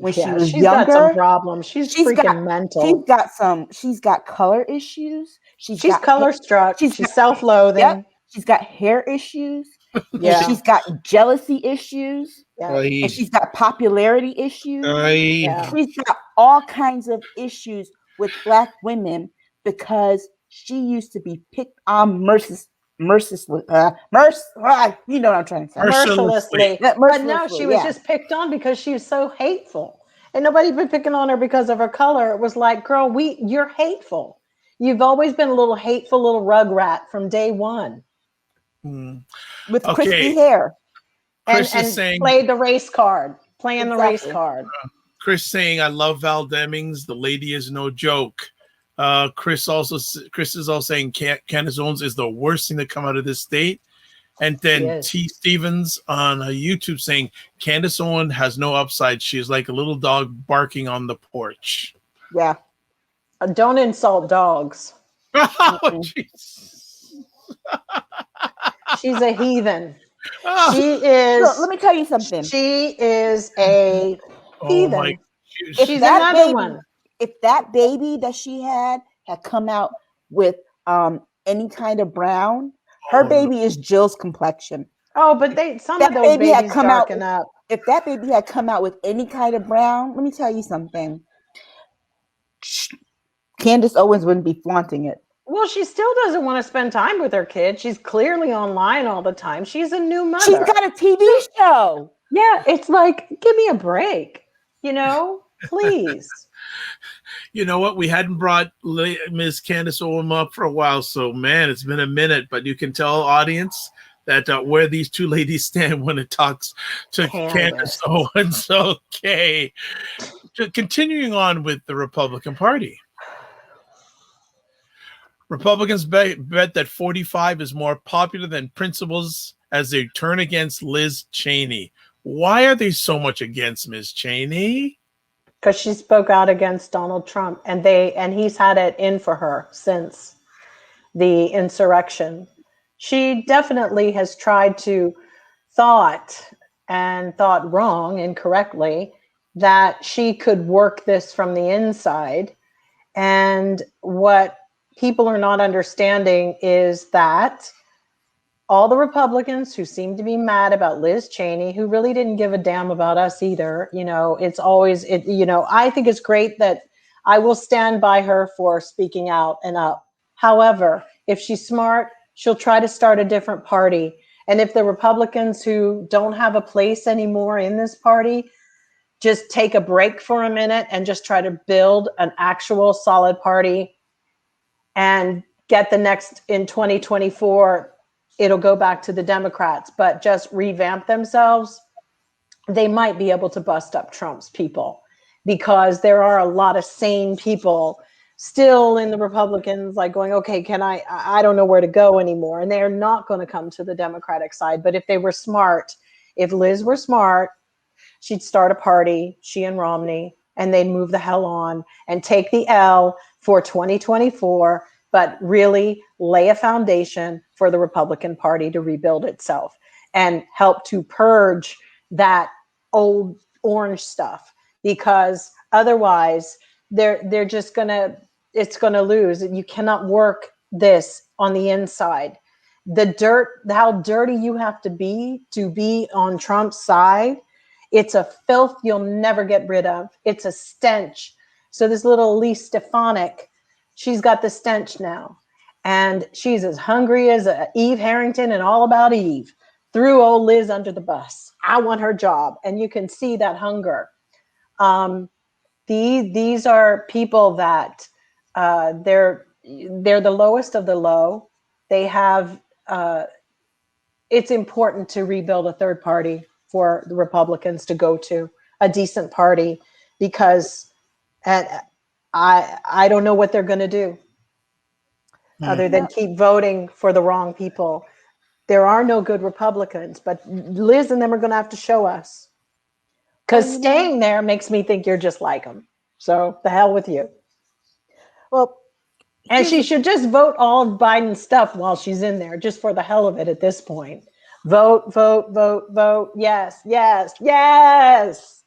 when she was younger. Got some problems. She's freaking mental. She's got color issues. She's color struck. She's self-loathing. Yep. She's got hair issues. Yeah. She's got jealousy issues. Yeah. And she's got popularity issues. Yeah. She's got all kinds of issues with Black women because she used to be picked on mercilessly. You know what I'm trying to say. Mercilessly. But no, she was just picked on because she was so hateful. And nobody been picking on her because of her color. It was like, girl, you're hateful. You've always been a little hateful little rugrat from day one. With crispy hair. Chris is saying, playing the race card. Chris saying, I love Val Demings. The lady is no joke. Chris is also saying Candace Owens is the worst thing to come out of this state. And then T. Stevens on YouTube saying Candace Owens has no upside. She is like a little dog barking on the porch. Yeah. Don't insult dogs. Oh, She's a heathen. She is. Look, let me tell you something. She is a heathen. She's another one. If that baby that she had come out with any kind of brown, her baby is Jill's complexion. Oh, but some of those babies darken up. If that baby had come out with any kind of brown, let me tell you something. Candace Owens wouldn't be flaunting it. Well, she still doesn't want to spend time with her kid. She's clearly online all the time. She's a new mother. She's got a TV show. Yeah, it's like, give me a break. Please. You know what? We hadn't brought Ms. Candace Owens up for a while, so man, it's been a minute. But you can tell, audience, that where these two ladies stand when it talks to Candace Owens. Okay, continuing on with the Republican Party. Republicans bet that 45 is more popular than principles as they turn against Liz Cheney. Why are they so much against Ms. Cheney? Because she spoke out against Donald Trump, and he's had it in for her since the insurrection. She definitely has tried to thought wrong, incorrectly, that she could work this from the inside. And what people are not understanding is that all the Republicans who seem to be mad about Liz Cheney, who really didn't give a damn about us either, it's always, I think it's great that I will stand by her for speaking out and up. However, if she's smart, she'll try to start a different party. And if the Republicans who don't have a place anymore in this party just take a break for a minute and just try to build an actual solid party and get the next in 2024, it'll go back to the Democrats, but just revamp themselves, they might be able to bust up Trump's people, because there are a lot of sane people still in the Republicans, like going, okay, I don't know where to go anymore. And they're not going to come to the Democratic side. But if they were smart, if Liz were smart, she'd start a party, she and Romney, and they'd move the hell on and take the L for 2024, but really lay a foundation for the Republican Party to rebuild itself and help to purge that old orange stuff, because otherwise they're just it's gonna lose. You cannot work this on the inside. How dirty you have to be on Trump's side, it's a filth you'll never get rid of. It's a stench. So this little Elise Stefanik, she's got the stench now. And she's as hungry as Eve Harrington and All About Eve. Threw old Liz under the bus. I want her job. And you can see that hunger. These are people that they're the lowest of the low. They have, it's important to rebuild a third party for the Republicans to go to, a decent party, because I don't know what they're going to do other than keep voting for the wrong people. There are no good Republicans, but Liz and them are going to have to show us, because staying there makes me think you're just like them. So the hell with you. Well, and she should just vote all Biden stuff while she's in there, just for the hell of it at this point. Vote, vote, vote, vote. Yes, yes, yes.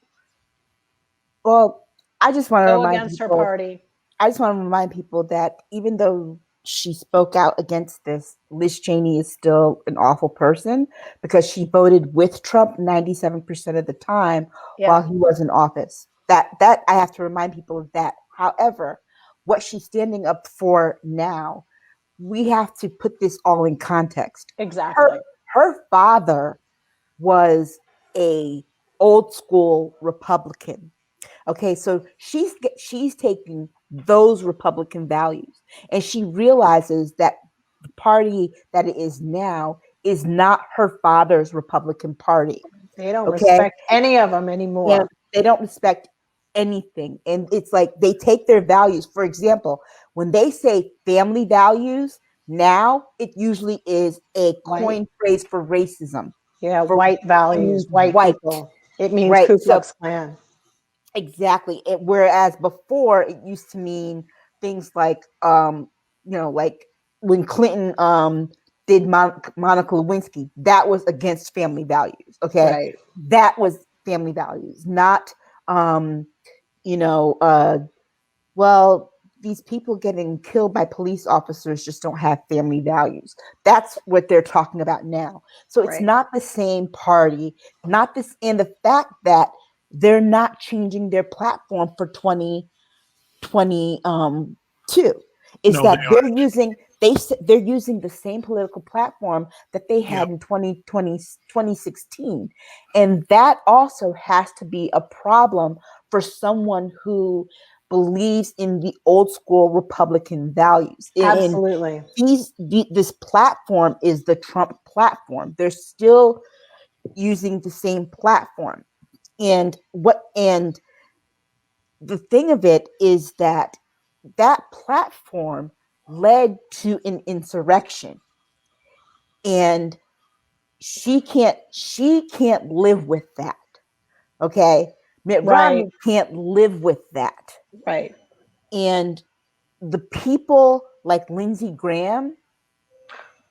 Well, I just want to Go remind against her people. party. I just want to remind people that even though she spoke out against this, Liz Cheney is still an awful person because she voted with Trump 97% of the time while he was in office. That I have to remind people of that. However, what she's standing up for now, we have to put this all in context. Exactly. Her father was a old school Republican. Okay, so she's taking those Republican values, and she realizes that the party that it is now is not her father's Republican Party. They don't Okay, respect any of them anymore. and they don't respect anything, and it's like they take their values. For example, when they say family values, now it usually is a coin phrase for racism. Yeah, For white values, white people. It means right? Ku Klux Klan. Exactly. Whereas before it used to mean things like, like when Clinton did Monica Lewinsky, that was against family values. Okay, Right. That was family values, not, well, these people getting killed by police officers just don't have family values. That's what they're talking about now. So it's not the same party, not this, and the fact that they're not changing their platform for 2022 is that they're using the same political platform that they had in 2016. And that also has to be a problem for someone who believes in the old school Republican values. Absolutely. This platform is the Trump platform. They're still using the same platform. And the thing of it is that platform led to an insurrection, and she can't live with that. Okay, Mitt Romney can't live with that. Right. And the people like Lindsey Graham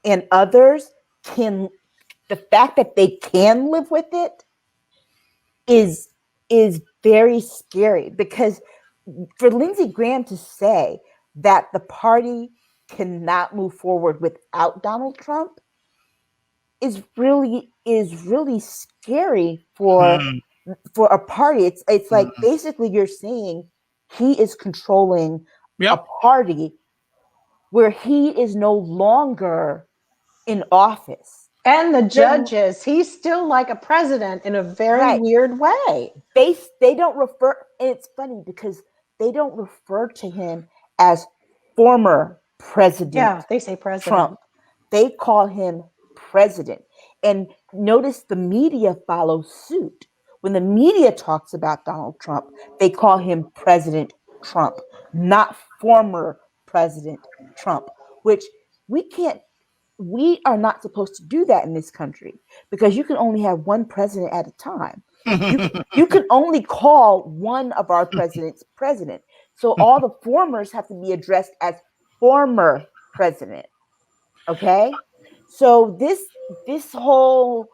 and others the fact that they can live with it is very scary, because for Lindsey Graham to say that the party cannot move forward without Donald Trump is really scary for a party. It's like basically you're saying he is controlling a party where he is no longer in office. And the judges, he's still like a president in a very weird way. They don't refer, and it's funny because they don't refer to him as former president. Yeah, they say president. Trump. They call him president. And notice the media follows suit. When the media talks about Donald Trump, they call him President Trump, not former President Trump, which we are not supposed to do that in this country, because you can only have one president at a time. You can only call one of our presidents president. So all the formers have to be addressed as former president. Okay? So this whole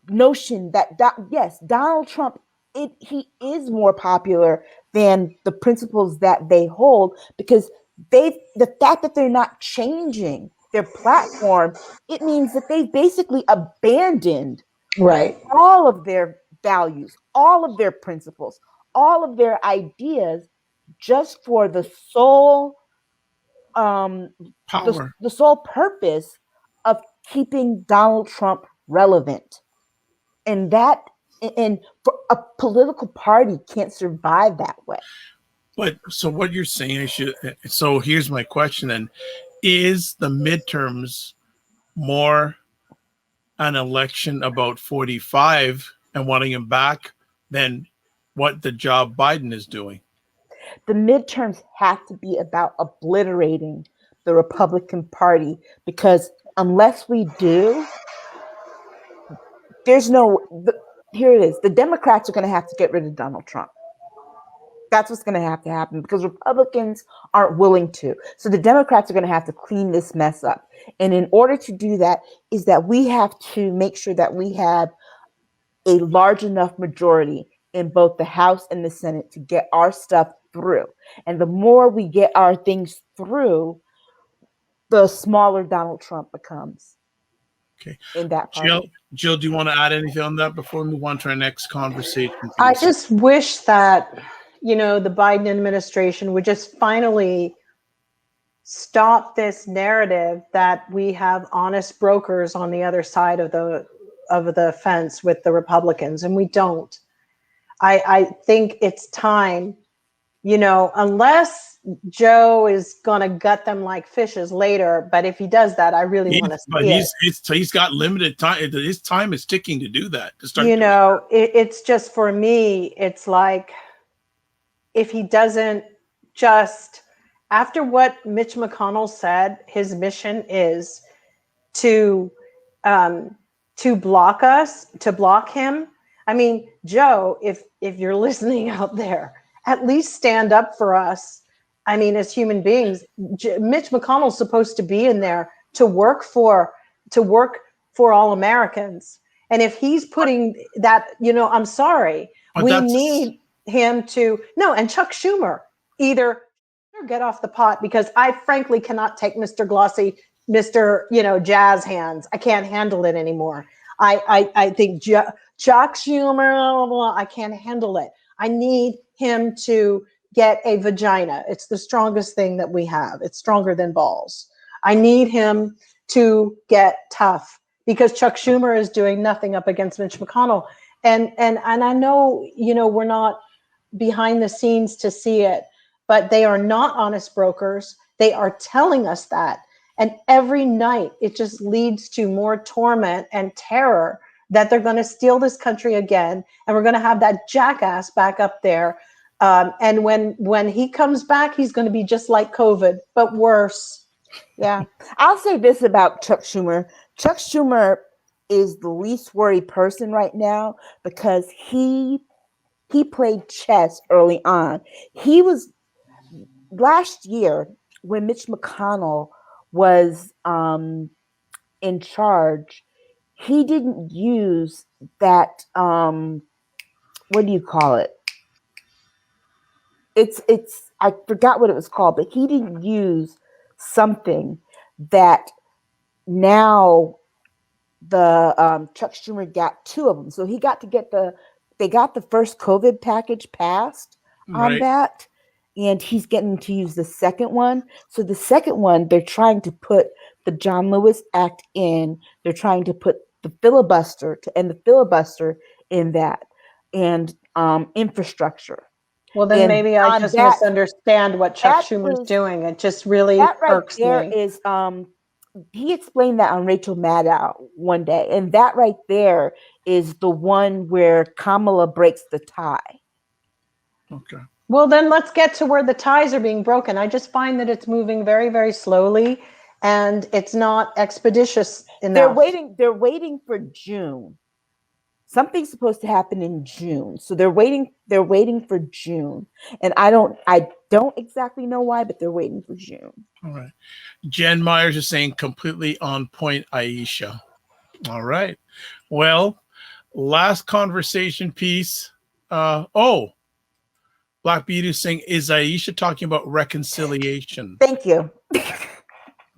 notion that yes, Donald Trump, he is more popular than the principles that they hold, because the fact that they're not changing their platform, it means that they've basically abandoned all of their values, all of their principles, all of their ideas, just for the sole power, the sole purpose of keeping Donald Trump relevant. And for a political party can't survive that way. But so what you're saying, Aisha, so here's my question then. Is the midterms more an election about 45 and wanting him back than what the job Biden is doing? The midterms have to be about obliterating the Republican Party, because unless we do, here it is. The Democrats are going to have to get rid of Donald Trump. That's what's going to have to happen, because Republicans aren't willing to. So the Democrats are going to have to clean this mess up. And in order to do that, is that we have to make sure that we have a large enough majority in both the House and the Senate to get our stuff through. And the more we get our things through, the smaller Donald Trump becomes. Okay. In that party. Jill, do you want to add anything on that before we move on to our next conversation? I just wish that, the Biden administration would just finally stop this narrative that we have honest brokers on the other side of the fence with the Republicans, and we don't. I think it's time, unless Joe is going to gut them like fishes later. But if he does that, I really want to see it. He's got limited time. His time is ticking to do that. To start it's just, for me, it's like, if he doesn't just, after what Mitch McConnell said, his mission is to block us, to block him. I mean, Joe, if you're listening out there, at least stand up for us. I mean, as human beings, Mitch McConnell's supposed to be in there to work for all Americans. And if he's putting that, I'm sorry, we need him to, and Chuck Schumer, either get off the pot, because I frankly cannot take Mr. Glossy, Mr. Jazz hands. I can't handle it anymore. I think Chuck Schumer, blah, blah, blah, I can't handle it. I need him to get a vagina. It's the strongest thing that we have. It's stronger than balls. I need him to get tough, because Chuck Schumer is doing nothing up against Mitch McConnell. And I know, we're not behind the scenes to see it, but they are not honest brokers. They are telling us that. And every night it just leads to more torment and terror that they're going to steal this country again. And we're going to have that jackass back up there. And when he comes back, he's going to be just like COVID, but worse. Yeah. I'll say this about Chuck Schumer. Chuck Schumer is the least worried person right now, because he played chess early on. He was, last year when Mitch McConnell was in charge, he didn't use that, what do you call it? It's I forgot what it was called, but he didn't use something that now the Chuck Schumer got two of them. So he got to they got the first COVID package passed on that, and he's getting to use the second one. So the second one, they're trying to put the John Lewis Act in. They're trying to put the filibuster, to end the filibuster in that, and infrastructure. Well, then maybe I just misunderstand what Chuck Schumer is doing. It just really irks me. That right there is, he explained that on Rachel Maddow one day, and that right there is the one where Kamala breaks the tie. Okay. Well, then let's get to where the ties are being broken. I just find that it's moving very, very slowly, and it's not expeditious enough. They're waiting for June. Something's supposed to happen in June. So they're waiting for June. And I don't exactly know why, but they're waiting for June. All right. Jen Myers is saying completely on point, Aisha. All right. Well, last conversation piece. Black Beauty is saying, is Aisha talking about reconciliation? Thank you.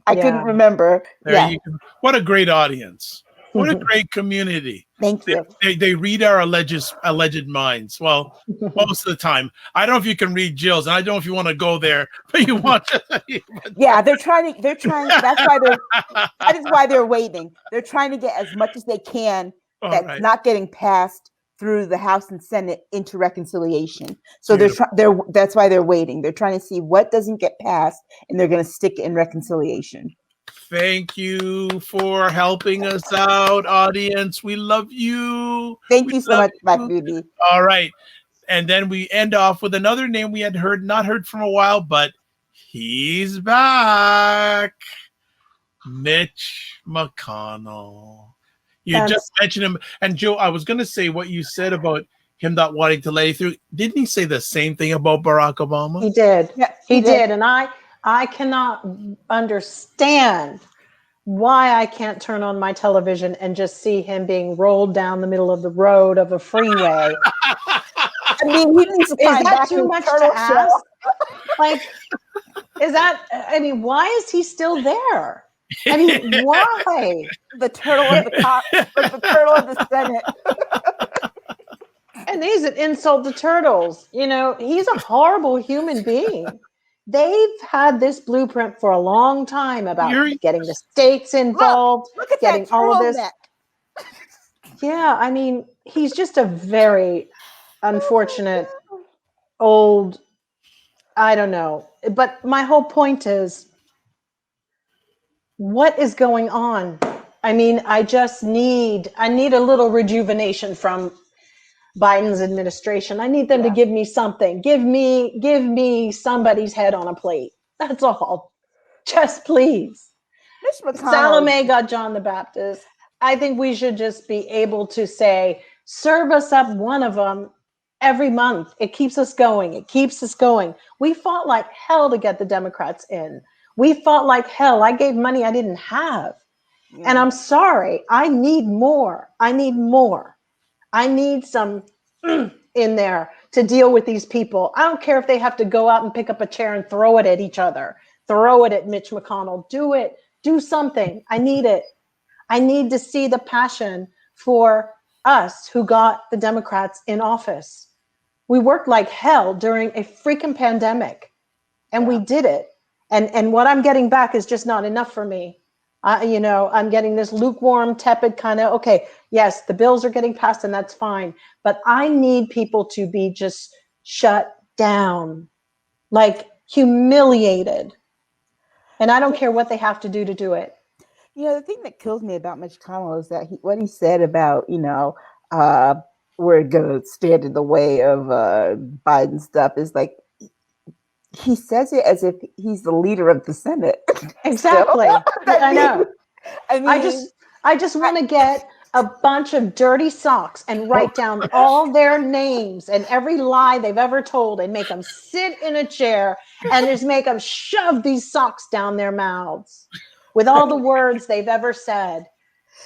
I couldn't remember. You go. What a great audience. What a great community. Thank you. They read our alleged minds. Well, most of the time. I don't know if you can read Jill's, and I don't know if you want to go there, but you want to. Yeah, they're trying. That is why they're waiting. They're trying to get as much as they can that's not getting passed through the House and Senate into reconciliation. So that's why they're waiting. They're trying to see what doesn't get passed, and they're going to stick it in reconciliation. Thank you for helping us out, audience. We love you. Thank you so much, Black Beauty. All right. And then we end off with another name we had not heard from a while, but he's back. Mitch McConnell. You just mentioned him. And Joe, I was going to say what you said about him not wanting to lay through. Didn't he say the same thing about Barack Obama? He did. Yeah, he did. And I cannot understand why I can't turn on my television and just see him being rolled down the middle of the road of a freeway. I mean, he needs to Is find that back too his much to turtle ask? shell. Like, I mean, why is he still there? I mean, why? The turtle of the turtle of the Senate. And he's an insult to turtles. You know, he's a horrible human being. They've had this blueprint for a long time about getting the states involved, Look at getting that all of this. turtleneck. Yeah, I mean, he's just a very unfortunate old, I don't know. But my whole point is, what is going on? I mean, I need a little rejuvenation from Biden's administration. I need them to give me something. Give me somebody's head on a plate. That's all. Just please. Mitch McConnell. Salome got John the Baptist. I think we should just be able to say, serve us up one of them every month. It keeps us going. It keeps us going. We fought like hell to get the Democrats in. We fought like hell. I gave money I didn't have. Yeah. And I'm sorry. I need more. I need some in there to deal with these people. I don't care if they have to go out and pick up a chair and throw it at each other. Throw it at Mitch McConnell. Do it. Do something. I need it. I need to see the passion for us who got the Democrats in office. We worked like hell during a freaking pandemic, and we did it. And what I'm getting back is just not enough for me. I'm getting this lukewarm, tepid kind of, okay, yes, the bills are getting passed and that's fine. But I need people to be just shut down, like humiliated. And I don't care what they have to do it. You know, the thing that kills me about Mitch McConnell is that what he said about, we're going to stand in the way of Biden stuff is like, he says it as if he's the leader of the Senate. Exactly. I know. I mean, I just want to get a bunch of dirty socks and write down all their names and every lie they've ever told and make them sit in a chair and just make them shove these socks down their mouths with all the words they've ever said.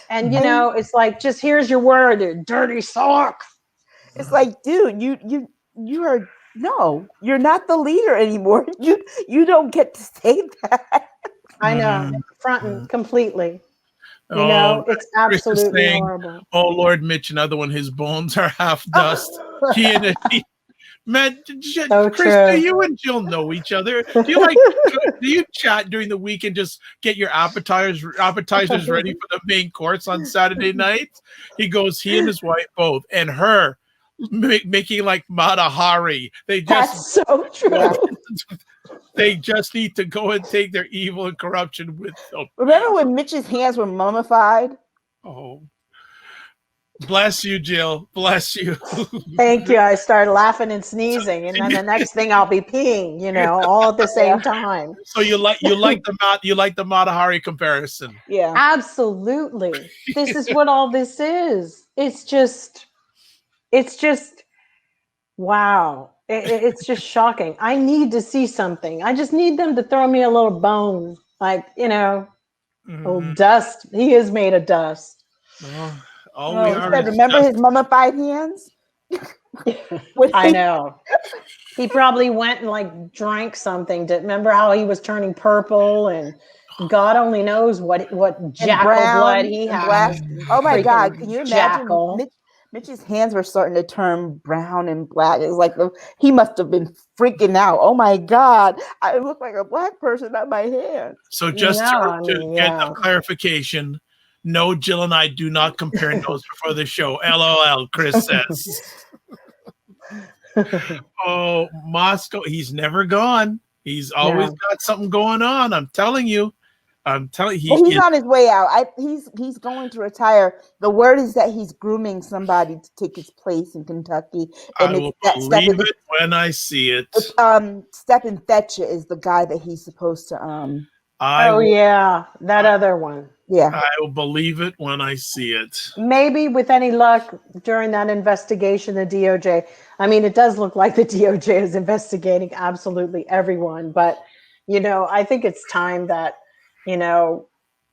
And, it's like, just here's your word, you dirty sock. It's like, dude, you are, no, you're not the leader anymore. You don't get to say that. I know, fronting completely. It's absolutely horrible. Oh, Lord Mitch, another one. His bones are half dust. Man, so Chris, true. do you and Jill know each other? Do you chat during the week and just get your appetizers ready for the main course on Saturday nights? He and his wife both, and her making like Mata Hari. That's so true. They just need to go and take their evil and corruption with them. Remember when Mitch's hands were mummified? Oh, bless you, Jill. Bless you. Thank you. I started laughing and sneezing, and then the next thing I'll be peeing. All at the same time. So you like the Mata Hari comparison? Yeah, absolutely. This is what all this is. It's just wow. It's just shocking. I need to see something. I just need them to throw me a little bone. Like, old dust. He is made of dust. Remember his mummified hands? I know. He probably went and drank something. Remember how he was turning purple and God only knows what jackal blood he has. Oh my God. Can you imagine? Mitch's hands were starting to turn brown and black. It's like he must have been freaking out. Oh my God. I look like a black person on my hands. So just to get the clarification, no, Jill and I do not compare notes before the show. LOL, Chris says. Oh, Moscow. He's never gone. He's always got something going on. I'm telling you. He's on his way out. He's going to retire. The word is that he's grooming somebody to take his place in Kentucky. And I will believe it when I see it. Stephen Fetcher is the guy that he's supposed to. That other one. Yeah, I will believe it when I see it. Maybe with any luck during that investigation, the DOJ. I mean, it does look like the DOJ is investigating absolutely everyone. But I think it's time that.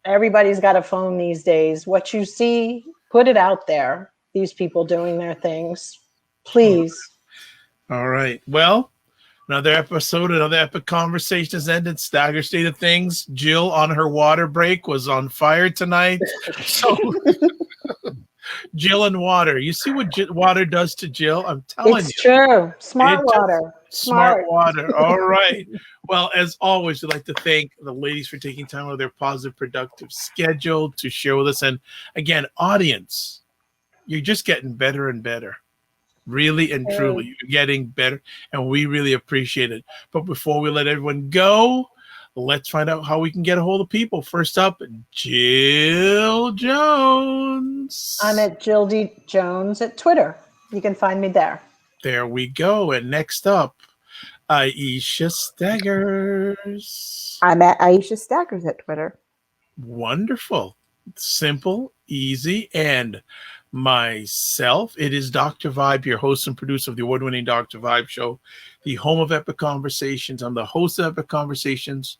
Everybody's got a phone these days. What you see, put it out there. These people doing their things, please. All right. Well, another episode, another epic conversation has ended. Stagger state of things. Jill on her water break was on fire tonight. So Jill and water. You see what water does to Jill? I'm telling It's you. true. Smart water. Smart water. All right. Well, as always, we'd like to thank the ladies for taking time out of their positive, productive schedule to share with us. And again, audience, you're just getting better and better. Really and truly, you're getting better. And we really appreciate it. But before we let everyone go, let's find out how we can get a hold of people. First up, Jill Jones. I'm at Jill D. Jones at Twitter. You can find me there. There we go. And next up, Aisha Staggers. I'm at Aisha Staggers at Twitter. Wonderful. Simple, easy. And myself, it is Dr. Vibe, your host and producer of the award-winning Dr. Vibe show, the home of epic conversations. I'm the host of Epic Conversations.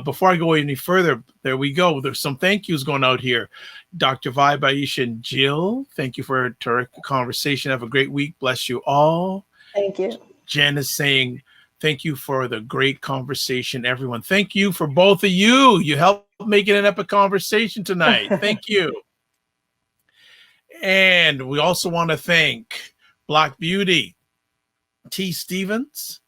Before I go any further, there we go. There's some thank yous going out here. Dr. Vibe, Aisha, and Jill, thank you for a terrific conversation. Have a great week. Bless you all. Thank you. Jen is saying, thank you for the great conversation, everyone. Thank you for both of you. You helped make it an epic conversation tonight. Thank you. And we also want to thank Black Beauty, T. Stevens,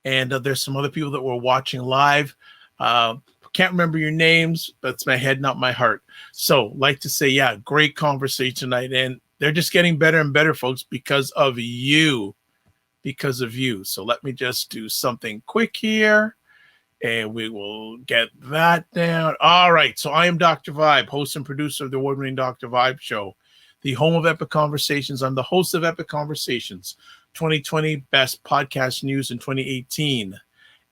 and there's some other people that were watching live. Can't remember your names, but it's my head, not my heart. So like to say, yeah, great conversation tonight. And they're just getting better and better, folks, because of you. Because of you. So let me just do something quick here. And we will get that down. All right. So I am Dr. Vibe, host and producer of the award-winning Dr. Vibe show, the home of Epic Conversations. I'm the host of Epic Conversations, 2020 Best Podcast News in 2018.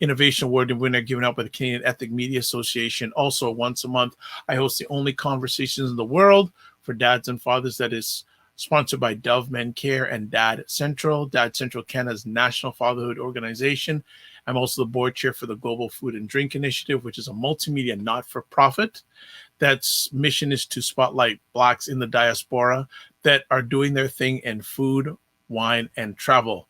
Innovation Award winner given out by the Canadian Ethnic Media Association. Also, once a month, I host the only conversations in the world for dads and fathers that is sponsored by Dove Men Care and Dad Central. Dad Central, Canada's national fatherhood organization. I'm also the board chair for the Global Food and Drink Initiative, which is a multimedia not-for-profit that's mission is to spotlight Blacks in the diaspora that are doing their thing in food, wine, and travel.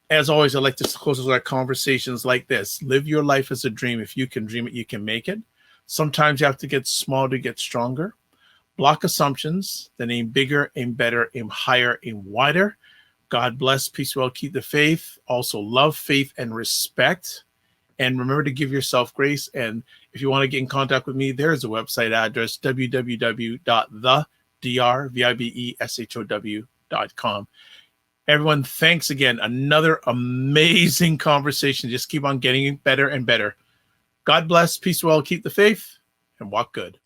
As always, I'd like to close with our conversations like this. Live your life as a dream. If you can dream it, you can make it. Sometimes you have to get small to get stronger. Block assumptions, then aim bigger, aim better, aim higher, aim wider. God bless, peace, well, keep the faith. Also love, faith, and respect. And remember to give yourself grace. And if you want to get in contact with me, there's a website address, www.thedrvibeshow.com. Everyone, thanks again. Another amazing conversation. Just keep on getting better and better. God bless, peace, well, keep the faith, and walk good.